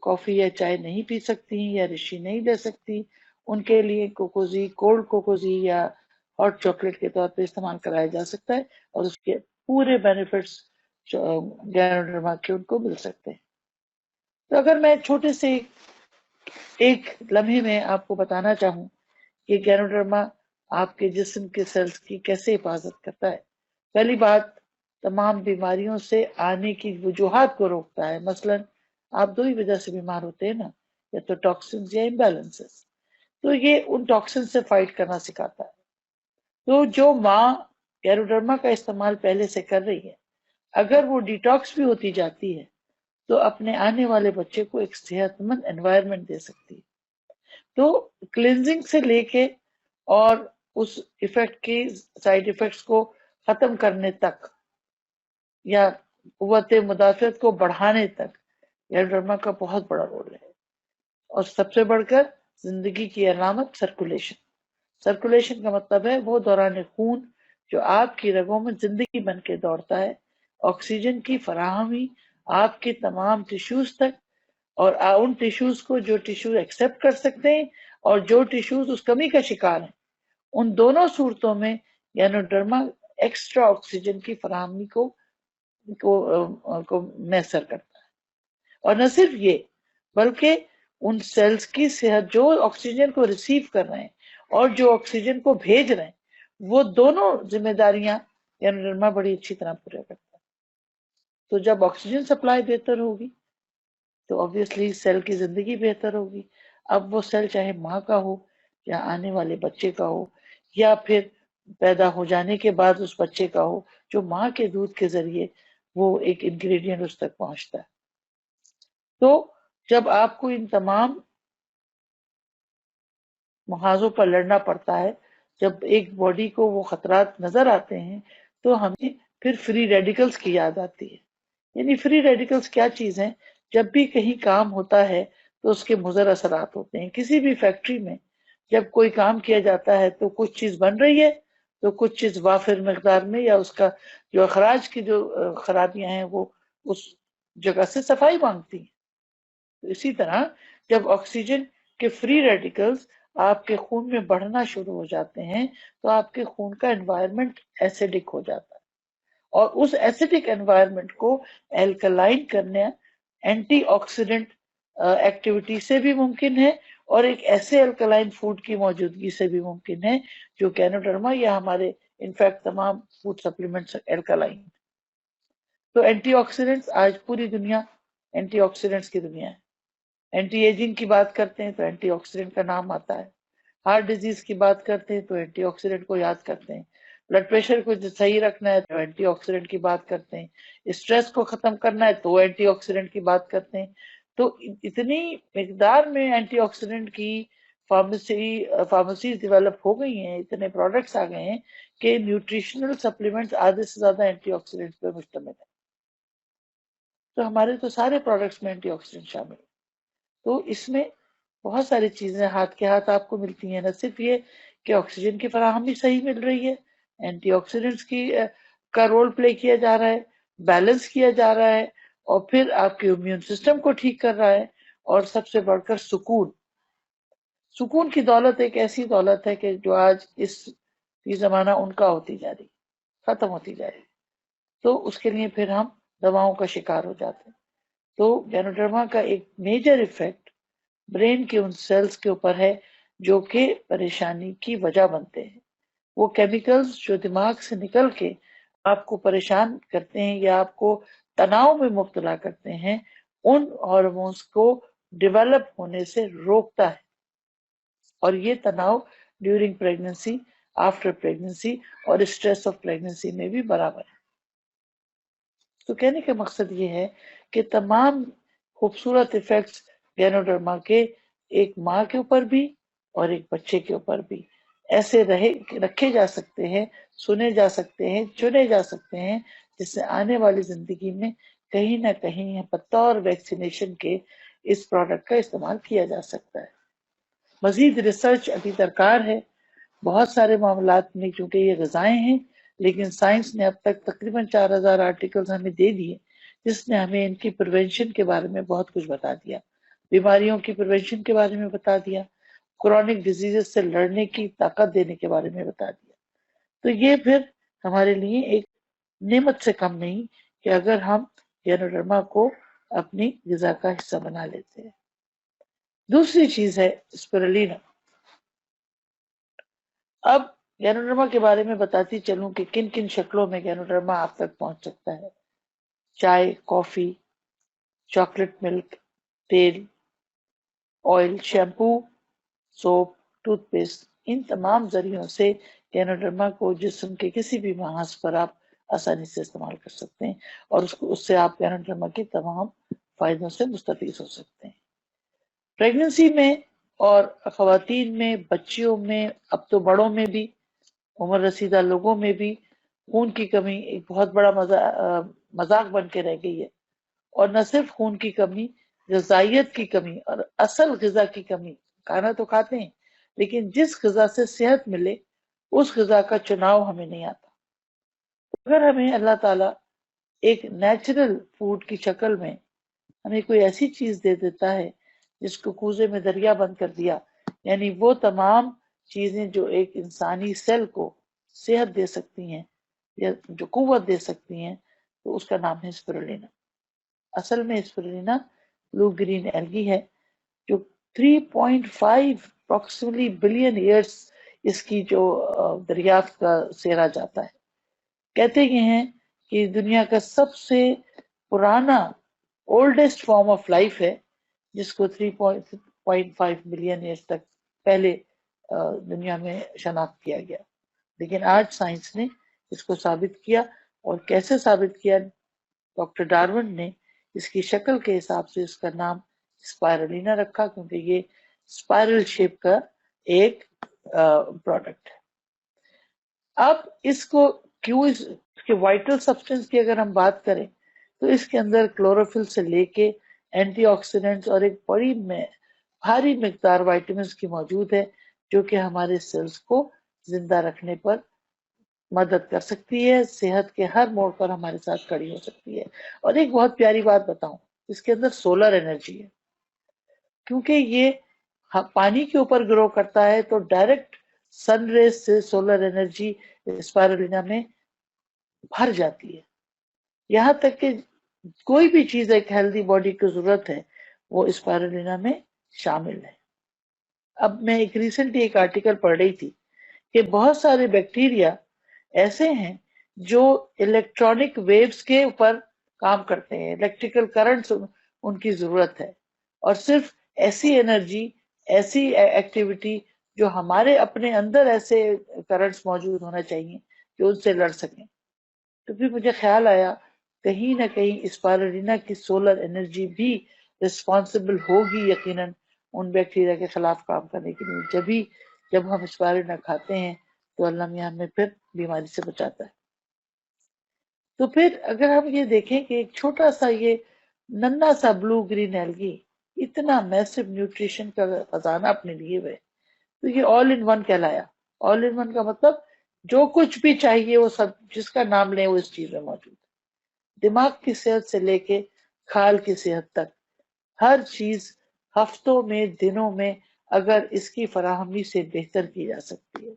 کافی یا چائے نہیں پی سکتی یا رشی نہیں لے سکتی، ان کے لیے کوکوزی، کولڈ کوکوزی یا ہاٹ چاکلیٹ کے طور پہ استعمال کرایا جا سکتا ہے اور اس کے پورے بینیفٹس گینوڈرما کے ان کو مل سکتے ہیں. تو اگر میں چھوٹے سے ایک لمحے میں آپ کو بتانا چاہوں کہ گینوڈرما آپ کے جسم کے سیلز کی کیسے حفاظت کرتا ہے. پہلی بات، تمام بیماریوں سے آنے کی وجوہات کو روکتا ہے. مثلا آپ دو ہی وجہ سے بیمار ہوتے ہیں نا، یا تو ٹاکسنز یا امبیلنسز. تو یہ ان ٹاکسنز سے فائٹ کرنا سکھاتا ہے. تو جو ماں گینوڈرما کا استعمال پہلے سے کر رہی ہے، اگر وہ ڈیٹاکس بھی ہوتی جاتی ہے تو اپنے آنے والے بچے کو ایک صحت مند انوائرمنٹ دے سکتی ہے. تو کلینزنگ سے لے کے اور اس ایفیکٹ کی سائیڈ ایفیکٹس کو ختم کرنے تک یا قوت مدافعت کو بڑھانے تک گینوڈرما کا بہت بڑا رول ہے. اور سب سے بڑھ کر زندگی کی علامت سرکولیشن. سرکولیشن کا مطلب ہے وہ دوران خون جو آپ کی رگوں میں زندگی بن کے دوڑتا ہے، آکسیجن کی فراہمی آپ کے تمام ٹیشوز تک، اور ان ٹیشوز کو جو ٹیشو ایکسپٹ کر سکتے ہیں اور جو ٹیشوز اس کمی کا شکار ہیں، ان دونوں صورتوں میں گینوڈرما ایکسٹرا آکسیجن کی فراہمی کو میسر کرتا ہے. اور نہ صرف یہ، بلکہ ان سیلز کی صحت جو آکسیجن کو ریسیو کر رہے ہیں اور جو آکسیجن کو بھیج رہے ہیں، وہ دونوں ذمہ داریاں گینوڈرما بڑی اچھی طرح پورا کرتا ہے. تو جب آکسیجن سپلائی بہتر ہوگی تو obviously سیل کی زندگی بہتر ہوگی. اب وہ سیل چاہے ماں کا ہو یا آنے والے بچے کا ہو یا پھر پیدا ہو جانے کے بعد اس بچے کا ہو، جو ماں کے دودھ کے ذریعے وہ ایک انگریڈینٹ اس تک پہنچتا ہے. تو جب آپ کو ان تمام محاذوں پر لڑنا پڑتا ہے، جب ایک باڈی کو وہ خطرات نظر آتے ہیں، تو ہمیں پھر فری ریڈیکلز کی یاد آتی ہے. یعنی فری ریڈیکلز کیا چیز ہیں؟ جب بھی کہیں کام ہوتا ہے تو اس کے مضر اثرات ہوتے ہیں. کسی بھی فیکٹری میں جب کوئی کام کیا جاتا ہے تو کچھ چیز بن رہی ہے تو کچھ چیز وافر مقدار میں یا اس کا جو اخراج کی جو خرابیاں ہیں وہ اس جگہ سے صفائی مانگتی ہیں. تو اسی طرح جب آکسیجن کے فری ریڈیکلز آپ کے خون میں بڑھنا شروع ہو جاتے ہیں تو آپ کے خون کا انوائرمنٹ ایسیڈک ہو جاتا ہے، اور اس ایسیڈک انوائرمنٹ کو الکلائن کرنا اینٹی آکسیڈنٹ ایکٹیویٹی سے بھی ممکن ہے، اور ایک ایسے الکلائن فوڈ کی موجودگی سے بھی ممکن ہے جو گینوڈرما یا ہمارے انفیکٹ تمام فوڈ سپلیمنٹس الکلائن. تو اینٹی آکسیڈنٹس، آج پوری دنیا اینٹی آکسیڈنٹس کی دنیا ہے. اینٹی ایجنگ کی بات کرتے ہیں تو اینٹی آکسیڈنٹ کا نام آتا ہے. ہارٹ ڈیزیز کی بات کرتے ہیں تو اینٹی آکسیڈنٹ کو یاد کرتے ہیں. بلڈ پریشر کو صحیح رکھنا ہے تو اینٹی آکسیڈنٹ کی بات کرتے ہیں. اسٹریس کو ختم کرنا ہے تو اینٹی آکسیڈنٹ کی بات کرتے ہیں. تو اتنی مقدار میں اینٹی آکسیڈنٹ کی فارمیسیز ڈیولپ ہو گئی ہیں، اتنے پروڈکٹس آ گئے ہیں کہ نیوٹریشنل سپلیمنٹس آدھے سے زیادہ اینٹی آکسیڈنٹ پہ مشتمل ہیں. تو ہمارے تو سارے پروڈکٹس میں اینٹی آکسیڈنٹ شامل ہیں. تو اس میں بہت ساری چیزیں ہاتھ کے ہاتھ آپ کو ملتی ہیں. نہ صرف یہ کہ آکسیجن کی فراہمی صحیح مل رہی ہے، اینٹی آکسیڈنٹس کا رول پلے کیا جا رہا ہے، بیلنس کیا جا رہا ہے، اور پھر آپ کے امیون سسٹم کو ٹھیک کر رہا ہے. اور سب سے بڑھ کر سکون کی دولت ایک ایسی دولت ہے کہ جو آج اس زمانہ ان کا ہوتی جا رہی، ختم ہوتی جا رہی. تو اس کے لیے پھر ہم دواؤں کا شکار ہو جاتے ہیں. تو گینوڈرما کا ایک میجر ایفیکٹ برین کے ان سیلز کے اوپر ہے جو کہ پریشانی کی وجہ بنتے ہیں. وہ کیمیکلز جو دماغ سے نکل کے آپ کو پریشان کرتے ہیں یا آپ کو تناؤ میں مبتلا کرتے ہیں، ان ہارمونز کو ڈیولپ ہونے سے روکتا ہے. اور یہ تناؤ ڈیورنگ پریگننسی، آفٹر پریگننسی اور اسٹریس آف پریگننسی میں بھی برابر ہے. تو کہنے کا مقصد یہ ہے کہ تمام خوبصورت ایفیکٹس گینوڈرما کے ایک ماں کے اوپر بھی اور ایک بچے کے اوپر بھی ایسے رکھے جا سکتے ہیں، سنے جا سکتے ہیں، چنے جا سکتے ہیں، جس سے آنے والی زندگی میں کہیں نہ کہیں بطور ویکسینیشن کے اس پروڈکٹ کا استعمال کیا جا سکتا ہے. مزید ریسرچ ابھی درکار ہے بہت سارے معاملات میں، کیونکہ یہ غذائیں ہیں، لیکن سائنس نے اب تک تقریباً 4000 آرٹیکلز ہمیں دے دیے جس نے ہمیں ان کی پریونشن کے بارے میں بہت کچھ بتا دیا، بیماریوں کی پریونشن کے بارے میں بتا دیا، کرونک ڈیزیزز سے لڑنے کی طاقت دینے کے بارے میں بتا دیا. تو یہ پھر ہمارے لیے ایک نعمت سے کم نہیں کہ اگر ہم گینوڈرما کو اپنی غذا کا حصہ بنا لیتے ہیں. دوسری چیز ہے اسپیرولینا. اب گینوڈرما کے بارے میں بتاتی چلوں کہ کن کن شکلوں میں گینوڈرما آپ تک پہنچ سکتا ہے. چائے، کافی، چاکلیٹ ملک، تیل، oil, shampoo, soap, toothpaste, ان تمام ذریعوں سے گینوڈرما کو جسم کے کسی بھی محاذ پر آپ آسانی سے استعمال کر سکتے ہیں اور اس سے آپ گینوڈرما کی تمام فائدوں سے مستفید ہو سکتے ہیں. پریگننسی میں اور خواتین میں، بچیوں میں، اب تو بڑوں میں بھی، عمر رسیدہ لوگوں میں بھی خون کی کمی ایک بہت بڑا مذاق بن کے رہ گئی ہے. اور نہ صرف خون کی کمی، غذائیت کی کمی اور اصل غذا کی کمی. کھانا تو کھاتے ہیں لیکن جس غذا سے صحت ملے اس غذا کا چناؤ ہمیں نہیں آتا. اگر ہمیں اللہ تعالیٰ ایک نیچرل فوڈ کی شکل میں ہمیں کوئی ایسی چیز دے دیتا ہے جس کو کوزے میں دریا بند کر دیا، یعنی وہ تمام چیزیں جو ایک انسانی سیل کو صحت دے سکتی ہیں یا جو قوت دے سکتی ہیں، تو اس کا نام ہے اسپرولینا. اصل میں اسپرولینا بلو گرین ایلگی ہے جو 3.5 اپروکسیمیٹلی بلین ایئرس اس کی جو دریافت کا سیرا جاتا ہے. کہتے یہ ہیں کہ دنیا کا سب سے پرانا اولڈسٹ فارم آف لائف ہے جس کو 3.5 ملین ایئرس تک پہلے دنیا میں شناخت کیا گیا. لیکن آج سائنس نے اس کو ثابت کیا. اور کیسے ثابت کیا؟ ڈاکٹر ڈارون نے اس کی شکل کے حساب سے اس کا نام اسپائرولینا رکھا کیونکہ یہ اسپائرل شیپ کا ایک پروڈکٹ ہے. اب اس کو کیوں اس کے وائٹل سبسٹنس کی اگر ہم بات کریں تو اس کے اندر کلوروفل سے لے کے اینٹی آکسیڈنٹس اور ایک بڑی بھاری مقدار وائٹامنس کی موجود ہے جو کہ ہمارے سیلز کو زندہ رکھنے پر مدد کر سکتی ہے، صحت کے ہر موڑ پر ہمارے ساتھ کھڑی ہو سکتی ہے. اور ایک بہت پیاری بات بتاؤں، اس کے اندر سولر انرجی ہے کیونکہ یہ پانی کے اوپر گرو کرتا ہے تو ڈائریکٹ سن ریز سے سولر انرجی اسپائرولینا میں بھر جاتی ہے. یہاں تک کہ کوئی بھی چیز ایک ہیلدی باڈی کی ضرورت ہے وہ اسپائرولینا میں شامل ہے. اب میں ریسنٹلی ایک آرٹیکل پڑھ رہی تھی کہ بہت سارے بیکٹیریا ایسے ہیں جو الیکٹرانک ویوز کے اوپر کام کرتے ہیں، الیکٹریکل کرنٹس ان کی ضرورت ہے، اور صرف ایسی انرجی، ایسی ایکٹیویٹی جو ہمارے اپنے اندر ایسے کرنٹس موجود ہونا چاہیے جو ان سے لڑ سکیں. تو پھر مجھے خیال آیا کہیں نہ کہیں اسپائرولینا کی سولر انرجی بھی رسپانسبل ہوگی یقیناً ان بیکٹیریا کے خلاف کام کرنے کے لیے. جب ہم اسپائرولینا کھاتے ہیں تو اللہ میاں ہمیں پھر بیماری سے بچاتا ہے. تو پھر اگر ہم یہ دیکھیں کہ ایک چھوٹا سا یہ ننا سا بلو گرین ایلگی اتنا میسو نیوٹریشن کا خزانہ اپنے لیے ہوئے تو یہ آل in one کہلایا. All in one کا مطلب جو کچھ بھی چاہیے وہ سب، جس کا نام لیں وہ اس چیز میں موجود ہے. دماغ کی صحت سے لے کے کھال کی صحت تک ہر چیز ہفتوں میں، دنوں میں اگر اس کی فراہمی سے بہتر کی جا سکتی ہے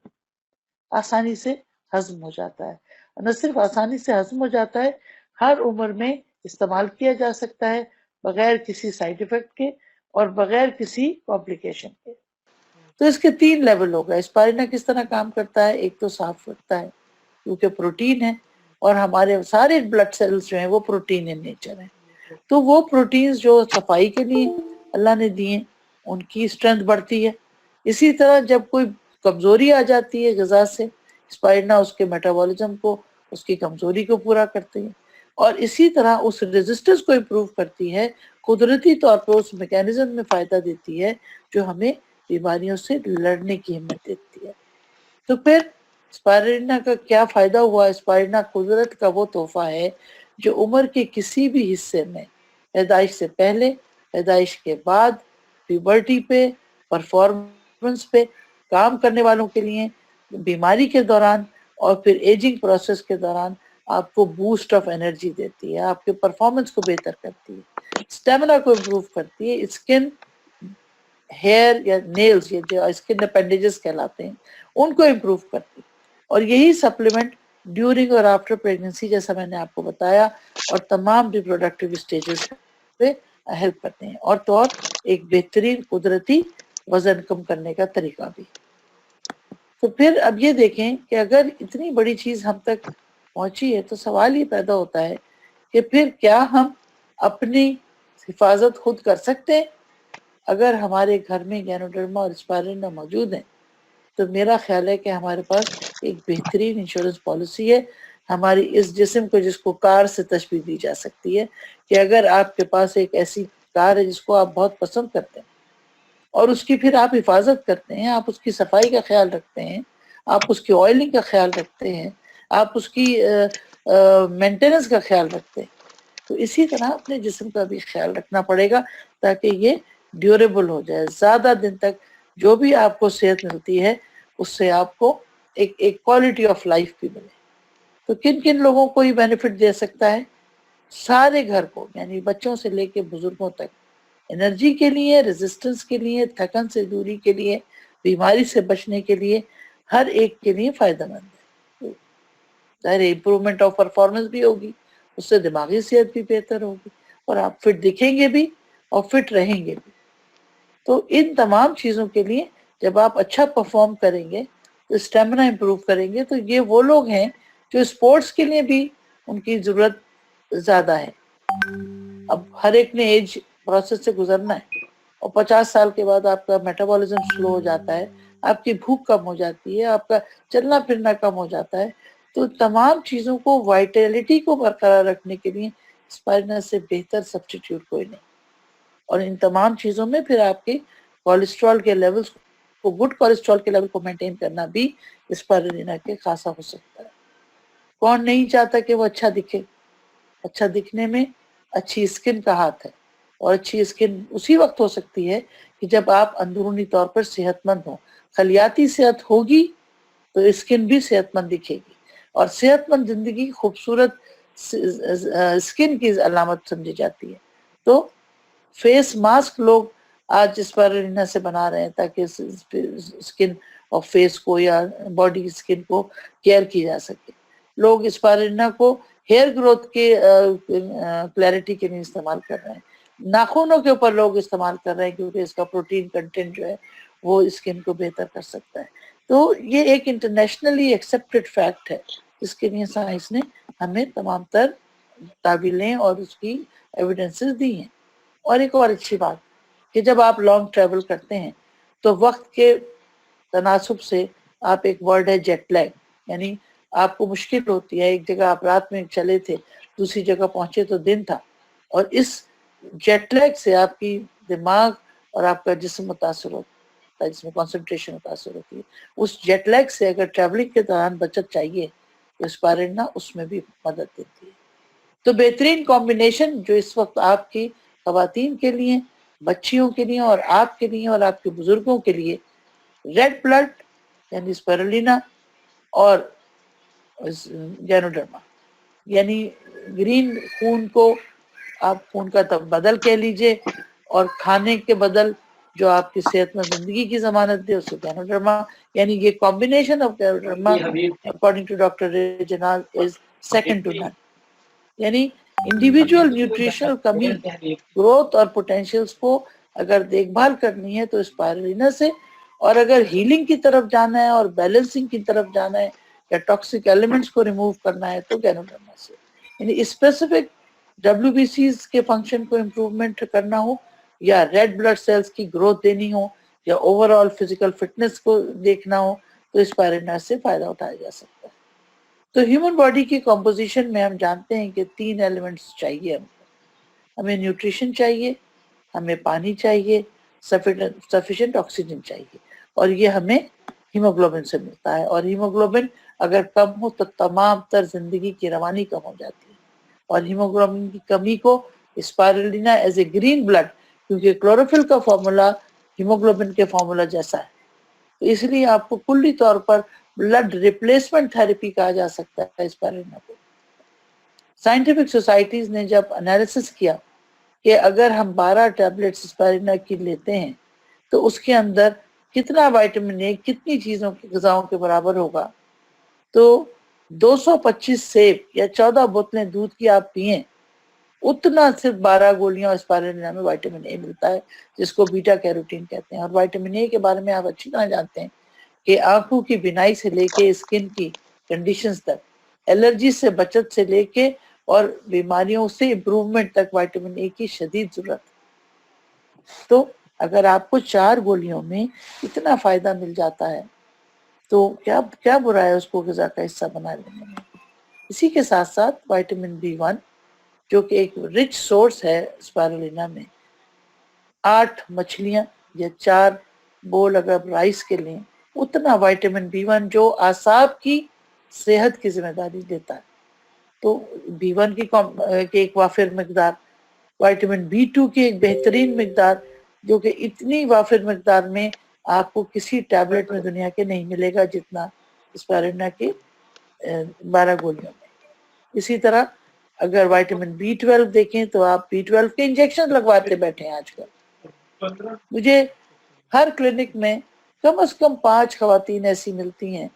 آسانی سے ہضم ہو جاتا ہے. اور نہ صرف آسانی سے ہضم ہو جاتا ہے، ہر عمر میں استعمال کیا جا سکتا ہے بغیر کسی سائیڈ ایفیکٹ کے اور بغیر کسی کمپلیکیشن کے. تو اس کے 3 لیول ہو گئے. اسپائرولینا کس طرح کام کرتا ہے؟ ایک تو صاف رکھتا ہے کیونکہ پروٹین ہے اور ہمارے سارے بلڈ سیلز جو ہیں وہ پروٹین ان نیچر ہیں. تو وہ پروٹینز جو صفائی کے لیے اللہ نے دیے ان کی اسٹرینتھ بڑھتی ہے. اسی طرح جب کوئی کمزوری آ جاتی ہے غذا سے، اسپائرولینا اس کے میٹابولزم کو، اس کی کمزوری کو پورا کرتے ہیں اور اسی طرح اس ریزسٹنس کو امپروو کرتی ہے. قدرتی طور پر اس میکینزم میں فائدہ دیتی ہے جو ہمیں بیماریوں سے لڑنے کی ہمت دیتی ہے. تو پھر اسپائرولینا کا کیا فائدہ ہوا؟ اسپائرولینا قدرت کا وہ تحفہ ہے جو عمر کے کسی بھی حصے میں، پیدائش سے پہلے، پیدائش کے بعد، پیوبرٹی پہ، پرفارمنس ٹریٹمنٹس پہ کام کرنے والوں کے لیے بیماری کے دوران اور پھر ایجنگ پروسیس کے دوران آپ کو بوسٹ آف انرجی دیتی ہے، آپ کے پرفارمنس کو بہتر کرتی ہے، اسٹیمنا کو امپروو کرتی ہے، اسکن، ہیئر یا نیلز، یہ جو اسکن اپینڈیجز کہلاتے ہیں، ان کو امپروو کرتی ہے۔ اور یہی سپلیمنٹ ڈیورنگ اور آفٹر پریگننسی، جیسا میں نے آپ کو بتایا، اور تمام ریپروڈکٹیو اسٹیجز پہ ہیلپ کرتے ہیں، اور تو اور ایک بہترین قدرتی وزن کم کرنے کا طریقہ بھی۔ تو پھر اب یہ دیکھیں کہ اگر اتنی بڑی چیز ہم تک پہنچی ہے تو سوال یہ پیدا ہوتا ہے کہ پھر کیا ہم اپنی حفاظت خود کر سکتے ہیں؟ اگر ہمارے گھر میں گینوڈرما اور اسپائرلینا موجود ہیں تو میرا خیال ہے کہ ہمارے پاس ایک بہترین انشورنس پالیسی ہے ہماری اس جسم کو، جس کو کار سے تشبیہ دی جا سکتی ہے، کہ اگر آپ کے پاس ایک ایسی کار ہے جس کو آپ بہت پسند کرتے ہیں اور اس کی پھر آپ حفاظت کرتے ہیں، آپ اس کی صفائی کا خیال رکھتے ہیں، آپ اس کی آئلنگ کا خیال رکھتے ہیں، آپ اس کی مینٹیننس کا خیال رکھتے ہیں، تو اسی طرح اپنے جسم کا بھی خیال رکھنا پڑے گا تاکہ یہ ڈیوریبل ہو جائے، زیادہ دن تک جو بھی آپ کو صحت ملتی ہے اس سے آپ کو ایک کوالٹی آف لائف بھی ملے۔ تو کن کن لوگوں کو یہ بینیفٹ دے سکتا ہے؟ سارے گھر کو، یعنی بچوں سے لے کے بزرگوں تک، انرجی کے لیے، ریزسٹنس کے لیے، تھکن سے دوری کے لیے، بیماری سے بچنے کے لیے، ہر ایک کے لیے فائدہ مند ہے۔ ظاہر امپرومنٹ آف پرفارمنس بھی ہوگی، اس سے دماغی صحت بھی بہتر ہوگی، اور آپ فٹ دکھیں گے بھی اور فٹ رہیں گے بھی۔ تو ان تمام چیزوں کے لیے جب آپ اچھا پرفارم کریں گے تو اسٹیمنا امپروو کریں گے، تو یہ وہ لوگ ہیں جو اسپورٹس کے لیے بھی ان کی ضرورت زیادہ ہے۔ اب ہر ایک نے ایج پروسیس سے گزرنا ہے، اور 50 سال کے بعد آپ کا میٹابولزم سلو ہو جاتا ہے، آپ کی بھوک کم ہو جاتی ہے، آپ کا چلنا پھرنا کم ہو جاتا ہے۔ تو تمام چیزوں کو، وائٹیلٹی کو برقرار رکھنے کے لیے اسپائرلینا سے بہتر سبسٹیٹیوٹ کوئی نہیں۔ اور ان تمام چیزوں میں پھر آپ کے کولیسٹرول کے لیولز کو، گڈ کولیسٹرول کے لیول کو مینٹین کرنا بھی اسپائرلینا کے خاصا ہو سکتا ہے۔ کون نہیں چاہتا کہ وہ اچھا دکھے؟ اچھا دکھنے میں اچھی اسکن کا ہاتھ ہے، اور اچھی اسکن اسی وقت ہو سکتی ہے کہ جب آپ اندرونی طور پر صحت مند ہوں۔ خلیاتی صحت ہوگی تو اسکن بھی صحت مند دکھے گی، اور صحت مند زندگی خوبصورت اسکن کی علامت سمجھی جاتی ہے۔ تو فیس ماسک لوگ آج اسپائرلینا سے بنا رہے ہیں تاکہ اسکن اور فیس کو یا باڈی اسکن کو کیئر کی جا سکے۔ لوگ اسپائرلینا کو ہیئر گروتھ کے کلیئرٹی کے لیے استعمال کر رہے ہیں، ناخنوں کے اوپر لوگ استعمال کر رہے ہیں کیونکہ اس کا پروٹین کنٹینٹ جو ہے وہ اسکن کو بہتر کر سکتا ہے۔ تو یہ ایک انٹرنیشنلی ایکسیپٹڈ فیکٹ ہے جس کے لیے سائنس نے ہمیں تمام تر تعبیریں اور اس کی ایویڈنسز دی ہیں۔ اور ایک اور اچھی بات کہ جب آپ لانگ ٹریول کرتے ہیں تو وقت کے تناسب سے آپ، ایک ورڈ ہے جیٹ لیگ، یعنی آپ کو مشکل ہوتی ہے، ایک جگہ آپ رات میں چلے تھے، دوسری جگہ پہنچے تو دن تھا، اور اس جیٹ لیگ سے آپ کی دماغ اور آپ کا جسم متاثر ہوتا ہے، جس میں کنسنٹریشن متاثر ہوتی ہے۔ اس جیٹ لیگ سے اگر ٹریولنگ کے دوران بچت چاہیے تو اسپائرلینا اس میں بھی مدد دیتی ہے۔ تو بہترین کمبینیشن جو اس وقت آپ کی خواتین کے لیے، بچیوں کے لیے، اور آپ کے لیے، اور آپ کے بزرگوں کے لیے، ریڈ بلڈ یعنی اسپائرلینا اور گینوڈرما، یعنی گرین خون کو آپ خون کا بدل کہہ لیجئے، اور کھانے کے بدل جو آپ کی صحت مند زندگی کی ضمانت دے اسے گینوڈرما، یعنی یہ combination of ganoderma according to doctor Reginald is second to none. یعنی انڈیویجول نیوٹریشنل کمی، گروتھ اور پوٹینشیلز کو اگر دیکھ بھال کرنی ہے تو اسپائرلینا سے، اور اگر ہیلنگ کی طرف جانا ہے اور بیلنسنگ کی طرف جانا ہے یا ٹاکسک ایلیمنٹس کو ریموو کرنا ہے تو گینوڈرما سے۔ یعنی اسپیسیفک WBCs کے فنکشن کو امپروومنٹ کرنا ہو، یا ریڈ بلڈ سیلز کی گروتھ دینی ہو، یا اوور آل فزیکل فٹنس کو دیکھنا ہو تو اسپائرلینا سے فائدہ اٹھایا جا سکتا ہے۔ تو ہیومن باڈی کی کمپوزیشن میں ہم جانتے ہیں کہ 3 ایلیمنٹس چاہیے ہمیں نیوٹریشن چاہیے، ہمیں پانی چاہیے، سفیشینٹ آکسیجن چاہیے، اور یہ ہمیں ہیموگلوبن سے ملتا ہے۔ اور ہیموگلوبن اگر کم ہو تو تمام تر زندگی کی روانی کم ہو جاتی ہے، اور ہیموگلوبن کی کمی کو اسپائرلینا ایز اے گرین بلڈ، کیونکہ کلوروفل کا فارمولا ہیموگلوبن کے فارمولا جیسا ہے، تو اس لیے آپ کو کلی طور پر بلڈ ریپلیسمنٹ تھراپی کہا جا سکتا ہے اسپیرولنا کو۔ سائنٹیفک سوسائٹیز نے جب انالیسس کیا کہ اگر ہم 12 ٹیبلٹس اسپیرولنا کی لیتے ہیں تو اس کے اندر کتنا وائٹامن اے کتنی چیزوں کی غذاؤں کے برابر ہوگا، تو 225 سیب یا 14 بوتلیں دودھ کی آپ پئیں، اتنا صرف 12 گولیاں اسپیرولنا میں وائٹامن اے ملتا ہے، جس کو بیٹا کیروٹین کہتے ہیں۔ اور وائٹامن اے کے بارے میں آپ اچھی طرح جانتے ہیں کہ آنکھوں کی بینائی سے لے کے اسکن کی کنڈیشنز تک، الرجی سے بچت سے لے کے اور بیماریوں سے امپروومنٹ تک وائٹامن اے کی شدید ضرورت ہے۔ تو اگر آپ کو 4 گولیوں میں اتنا فائدہ مل جاتا ہے تو کیا برا ہے اس کو غذا کا حصہ بنا لینے میں۔ اسی کے ساتھ ساتھ وائٹامن B1 جو کہ ایک رچ سورس ہے اسپیرولنا میں، 8 مچھلیاں یا 4 بول اگر رائس کے لیں، اتنا وائٹامن B1 جو اعصاب کی صحت کی ذمہ داری لیتا ہے، تو B1 کی ایک وافر مقدار، وائٹامن B2 کی ایک بہترین مقدار جو کہ اتنی وافر مقدار میں آپ کو کسی ٹیبلٹ میں دنیا کے نہیں ملے گا جتنا اسپیرولنا کے 12 گولیوں میں۔ اسی طرح اگر وائٹامن B12 دیکھیں تو آپ B12 کے انجیکشن لگواتے بیٹھے ہیں آج کل۔ مجھے ہر کلینک میں کم از کم 5 خواتین ایسی ملتی ہیں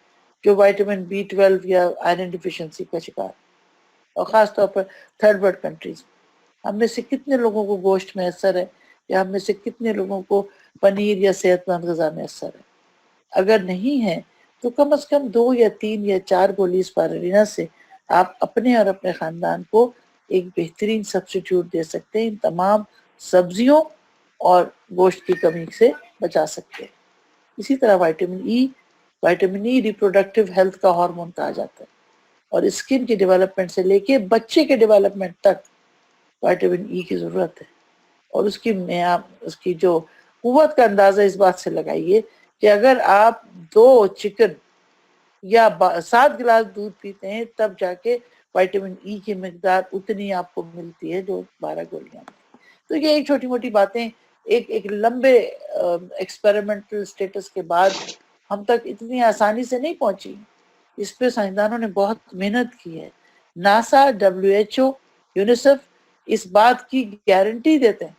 جو وائٹامن B12 یا آئرن ڈیفیشنسی کا شکار، اور خاص طور پر تھرڈ ورلڈ کنٹریز۔ ہم میں سے کتنے لوگوں کو گوشت میسر ہے، یا ہم میں سے کتنے لوگوں کو پنیر یا صحت مند غذا میسر ہے؟ اگر نہیں ہے تو کم از کم 2 یا 3 یا 4 گولی اسپیرولنا سے آپ اپنے اور اپنے خاندان کو ایک بہترین سبسٹیٹیوٹ دے سکتے ہیں، ان تمام سبزیوں اور گوشت کی کمی سے بچا سکتے ہیں۔ اسی طرح وائٹامن ای ریپروڈکٹیو ہیلتھ کا ہارمون کہا جاتا ہے، اور اسکن کی ڈیولپمنٹ سے لے کے بچے کے ڈیولپمنٹ تک وائٹامن ای کی ضرورت ہے۔ اور اس کی جو قوت کا اندازہ اس بات سے لگائیے کہ اگر آپ 2 چکن یا 7 گلاس دودھ پیتے ہیں تب جا کے وائٹامن ای کی مقدار اتنی آپ کو ملتی ہے جو 12 گولیاں میں۔ تو یہ ایک چھوٹی موٹی باتیں ایک لمبے ایکسپیریمنٹل سٹیٹس کے بعد ہم تک اتنی آسانی سے نہیں پہنچی، اس پہ سائنسدانوں نے بہت محنت کی ہے۔ ناسا، WHO، یونیسیف اس بات کی گارنٹی دیتے ہیں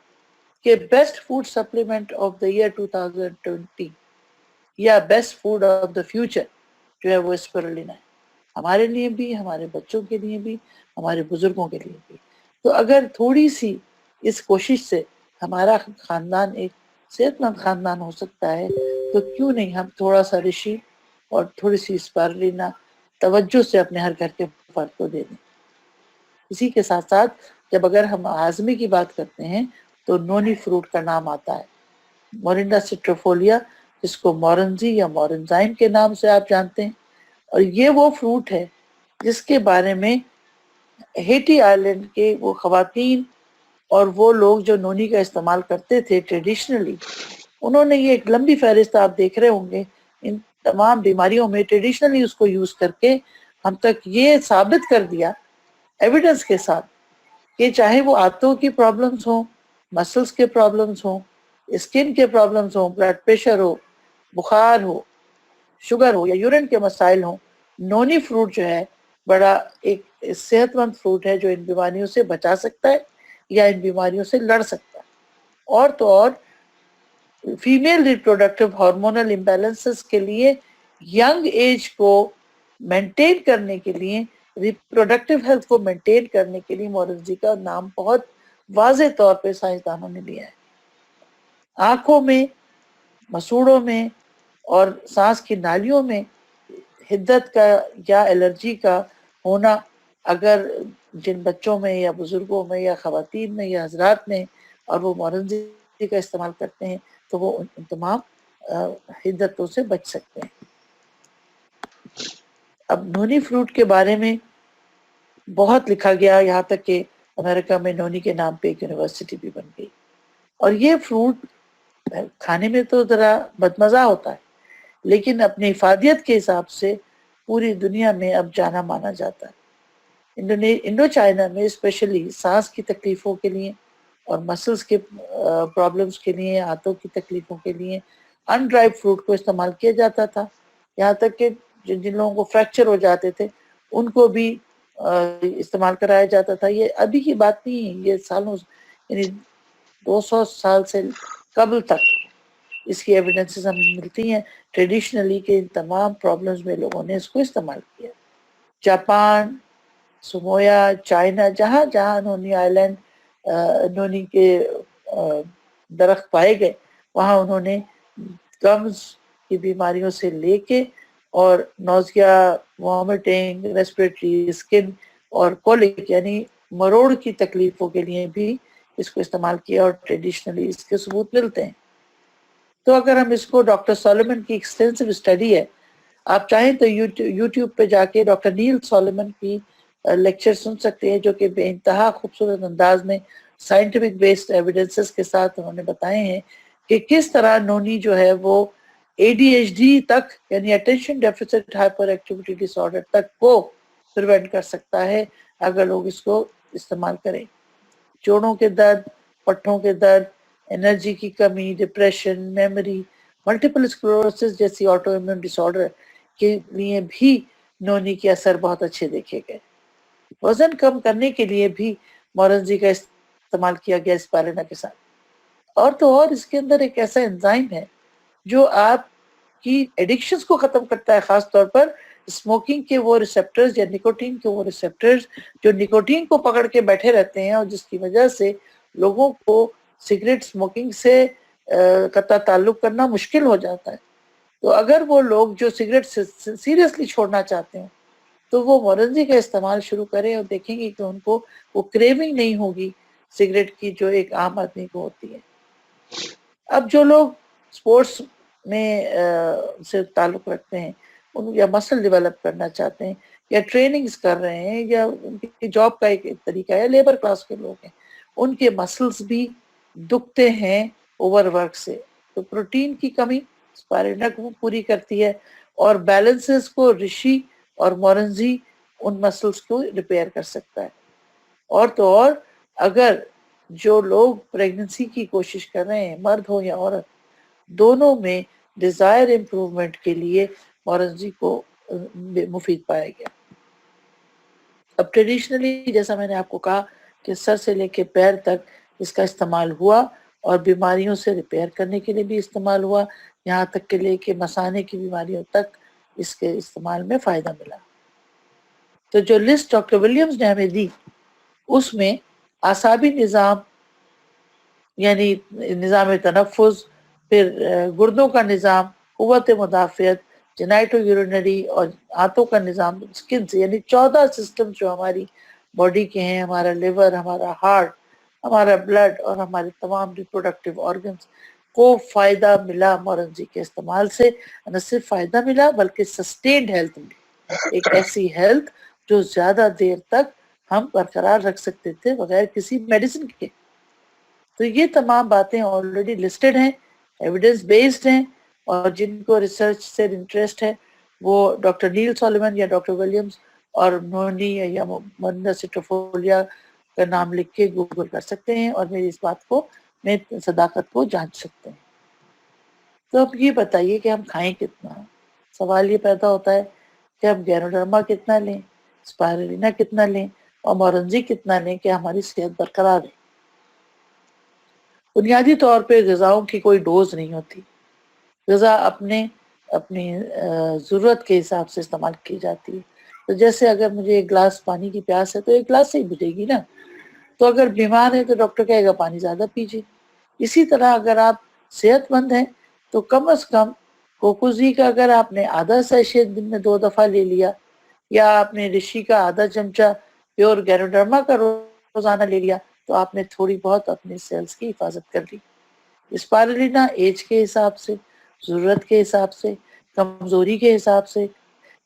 کہ best food supplement of the year 2020 یا best food of the future جو ہے وہ اسپیرولنا ہے، ہمارے لیے بھی، ہمارے بچوں کے لیے بھی، ہمارے بزرگوں کے لیے بھی۔ تو اگر تھوڑی سی اس کوشش سے ہمارا خاندان ایک صحت مند خاندان ہو سکتا ہے تو کیوں نہیں ہم تھوڑا سا رشی اور تھوڑی سی اسپیرولنا توجہ سے اپنے ہر گھر کے فرد کو دے دیں۔ اسی کے ساتھ ساتھ جب اگر ہم ہاضمے کی بات کرتے ہیں تو نونی فروٹ کا نام آتا ہے، مورنڈا سٹروفولیا، جس کو مورنزی یا مورنزائم کے نام سے آپ جانتے ہیں، اور یہ وہ فروٹ ہے جس کے بارے میں ہیٹی آئلینڈ کے وہ خواتین اور وہ لوگ جو نونی کا استعمال کرتے تھے ٹریڈیشنلی، انہوں نے یہ ایک لمبی فہرست آپ دیکھ رہے ہوں گے ان تمام بیماریوں میں ٹریڈیشنلی اس کو یوز کر کے ہم تک یہ ثابت کر دیا ایویڈنس کے ساتھ کہ چاہے وہ آنتوں کی پرابلمز ہوں، مسلز کے پرابلمز ہوں، اسکن کے پرابلمز ہوں، بلڈ پریشر ہو، بخار ہو، شوگر ہو یا یورین کے مسائل ہوں، نونی فروٹ جو ہے بڑا ایک صحت مند فروٹ ہے جو ان بیماریوں سے بچا سکتا ہے یا ان بیماریوں سے لڑ سکتا ہے۔ اور تو اور فیمیل ریپروڈکٹیو ہارمونل امبیلنسز کے لیے، ینگ ایج کو مینٹین کرنے کے لیے، ریپروڈکٹیو ہیلتھ کو مینٹین کرنے کے لیے مورنزی کا نام بہت واضح طور پہ سائنسدانوں نے لیا ہے۔ آنکھوں میں، مسوڑوں میں اور سانس کی نالیوں میں حدت کا یا الرجی کا ہونا اگر جن بچوں میں یا بزرگوں میں یا خواتین میں یا حضرات میں اور وہ مورنزی کا استعمال کرتے ہیں تو وہ ان تمام حدتوں سے بچ سکتے ہیں۔ اب نونی فروٹ کے بارے میں بہت لکھا گیا، یہاں تک کہ امریکہ میں نونی کے نام پہ ایک یونیورسٹی بھی بن گئی۔ اور یہ فروٹ کھانے میں تو ذرا بدمزہ ہوتا ہے لیکن اپنی افادیت کے حساب سے پوری دنیا میں اب جانا مانا جاتا ہے۔ انڈو چائنا میں اسپیشلی سانس کی تکلیفوں کے لیے اور مسلز کے پرابلمز کے لیے، ہاتھوں کی تکلیفوں کے لیے ان ڈرائی فروٹ کو استعمال کیا جاتا تھا، یہاں تک کہ جن لوگوں کو فریکچر ہو جاتے تھے ان کو بھی استعمال کرایا جاتا تھا. یہ ابھی کی بات نہیں ہے، یہ سالوں یعنی 200 سال سے قبل تک اس کی ایویڈنسز ہمیں ملتی ہیں ٹریڈیشنلی کہ ان تمام پرابلمز میں لوگوں نے اس کو استعمال کیا. جاپان، سمویا، چائنا، جہاں جہاں نونی آئلینڈ نونی کے درخت پائے گئے وہاں انہوں نے گمز کی بیماریوں سے لے کے اور نوزیا، وامٹنگ، ریسپریٹری، اسکن اور کولک یعنی مروڑ کی تکلیفوں کے لیے بھی اس کو استعمال کیا اور ٹریڈیشنلی اس کے ثبوت ملتے ہیں. تو اگر ہم اس کو ڈاکٹر سولومن کی ایکسٹینسو اسٹڈی ہے، آپ چاہیں تو یوٹیوب پہ جا کے ڈاکٹر نیل سولومن کی لیکچر سن سکتے ہیں جو کہ بے انتہا خوبصورت انداز میں سائنٹیفک بیسڈ ایویڈنسز کے ساتھ انہوں نے بتائے ہیں کہ کس طرح نونی جو ہے وہ ADHD تک یعنی اٹینشن ڈیفیسٹ ہائپر ایکٹیویٹی ڈس آرڈر تک کو پریونٹ کر سکتا ہے اگر لوگ اس کو استعمال کریں. جوڑوں کے درد، پٹھوں کے درد، انرجی کی کمی، ڈپریشن، میموری، ملٹیپل اسکلروسس جیسی آٹو امیون ڈس آرڈر کے لیے بھی نونی کے اثر بہت اچھے دیکھے گئے. وزن کم کرنے کے لیے بھی مورنزی کا استعمال کیا گیا اسپارینا کے ساتھ. اور تو اور اس کے اندر ایک ایسا انزائم ہے جو آپ کی ایڈکشنز کو ختم کرتا ہے، خاص طور پر اسموکنگ کے وہ ریسیپٹرز یا نکوٹین کے وہ ریسیپٹرز جو نکوٹین کو پکڑ کے بیٹھے رہتے ہیں اور جس کی وجہ سے لوگوں کو سگریٹ اسموکنگ سے قطع تعلق کرنا مشکل ہو جاتا ہے. تو اگر وہ لوگ جو سگریٹ سیریسلی چھوڑنا چاہتے ہیں تو وہ مورنزی کا استعمال شروع کریں اور دیکھیں گے کہ ان کو وہ کریونگ نہیں ہوگی سگریٹ کی جو ایک عام آدمی کو ہوتی ہے. اب جو لوگ سپورٹس میں سے تعلق رکھتے ہیں ان یا مسل ڈیولپ کرنا چاہتے ہیں یا ٹریننگز کر رہے ہیں یا ان کی جاب کا ایک طریقہ ہے، لیبر کلاس کے لوگ ہیں ان کے مسلز بھی دکھتے ہیں اوور ورک سے. تو پروٹین کی کمی اسپارینا کو پوری کرتی ہے اور بیلنسز کو رشی اور مورنزی ان مسلز کو ریپیئر کر سکتا ہے. اور تو اور اگر جو لوگ پریگننسی کی کوشش کر رہے ہیں مرد ہو یا عورت دونوں میں ڈیزائر امپروومنٹ کے لیے مورنزی کو مفید پایا گیا. اب ٹریڈیشنلی جیسا میں نے آپ کو کہا کہ سر سے لے کے پیر تک اس کا استعمال ہوا اور بیماریوں سے ریپیئر کرنے کے لیے بھی استعمال ہوا، یہاں تک کہ لے کے مثانے کی بیماریوں تک اس کے استعمال میں فائدہ ملا. تو جو لسٹ ڈاکٹر ولیمز نے ہمیں دی اس میں اعصابی نظام یعنی نظام تنفس، پھر گردوں کا نظام، قوت مدافعت، جینائٹو یورینری اور آنتوں کا نظام، سکن سے یعنی 14 سسٹم جو ہماری باڈی کے ہیں، ہمارا لیور، ہمارا ہارٹ، ہمارا بلڈ اور ہمارے تمام ریپروڈکٹیو آرگنز کو فائدہ ملا مورنزی کے استعمال سے. نہ صرف فائدہ ملا بلکہ سسٹینڈ ہیلتھ ملی، ایک ایسی ہیلتھ جو زیادہ دیر تک ہم برقرار رکھ سکتے تھے بغیر کسی میڈیسن کے. تو یہ تمام باتیں آلریڈی لسٹڈ ہیں، ایویڈنس بیسڈ ہیں، اور جن کو ریسرچ سے انٹرسٹ ہے وہ ڈاکٹر نیل سولومن یا ڈاکٹر ولیمز اور نونی یا مورنزا سٹریفولیا کا نام لکھ کے گوگل کر سکتے ہیں اور میری اس بات کو میں صداقت کو جانچ سکتے ہیں. تو اب یہ بتائیے کہ ہم کھائیں کتنا. سوال یہ پیدا ہوتا ہے کہ ہم گینوڈرما کتنا لیں، اسپائرلینا کتنا لیں اور مورنزی کتنا لیں کہ ہماری صحت برقرار رہے. بنیادی طور پہ غذاؤں کی کوئی ڈوز نہیں ہوتی، غذا اپنی ضرورت کے حساب سے استعمال کی جاتی ہے. تو جیسے اگر مجھے ایک گلاس پانی کی پیاس ہے تو ایک گلاس سے ہی بجھے گی نا. تو اگر بیمار ہے تو ڈاکٹر کہے گا پانی زیادہ پیجیے. اسی طرح اگر آپ صحت مند ہیں تو کم از کم کوکوزی کا اگر آپ نے آدھا سیشے دن میں 2 دفعہ لے لیا یا آپ نے رشی کا آدھا چمچہ پیور گینوڈرما کا روزانہ لے لیا تو آپ نے تھوڑی بہت اپنی سیلز کی حفاظت کر لی. اسپائرلینا ایج کے حساب سے، ضرورت کے حساب سے، کمزوری کے حساب سے،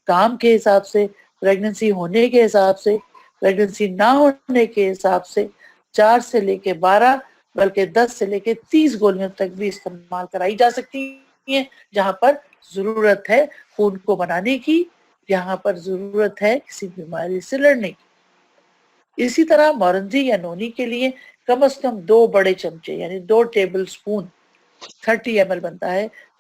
کام کے حساب سے، پریگننسی ہونے کے حساب سے، پریگننسی نہ ہونے کے حساب سے 4 سے لے کے 12 بلکہ 10 سے لے کے 30 گولیوں تک بھی استعمال کرائی جا سکتی ہیں جہاں پر ضرورت ہے خون کو بنانے کی، جہاں پر ضرورت ہے کسی بیماری سے لڑنے کی. اسی طرح مورنزی یا نونی کے لیے کم از کم 2 بڑے چمچے یعنی 2 ٹیبل سپون 30 ml بنتا ہے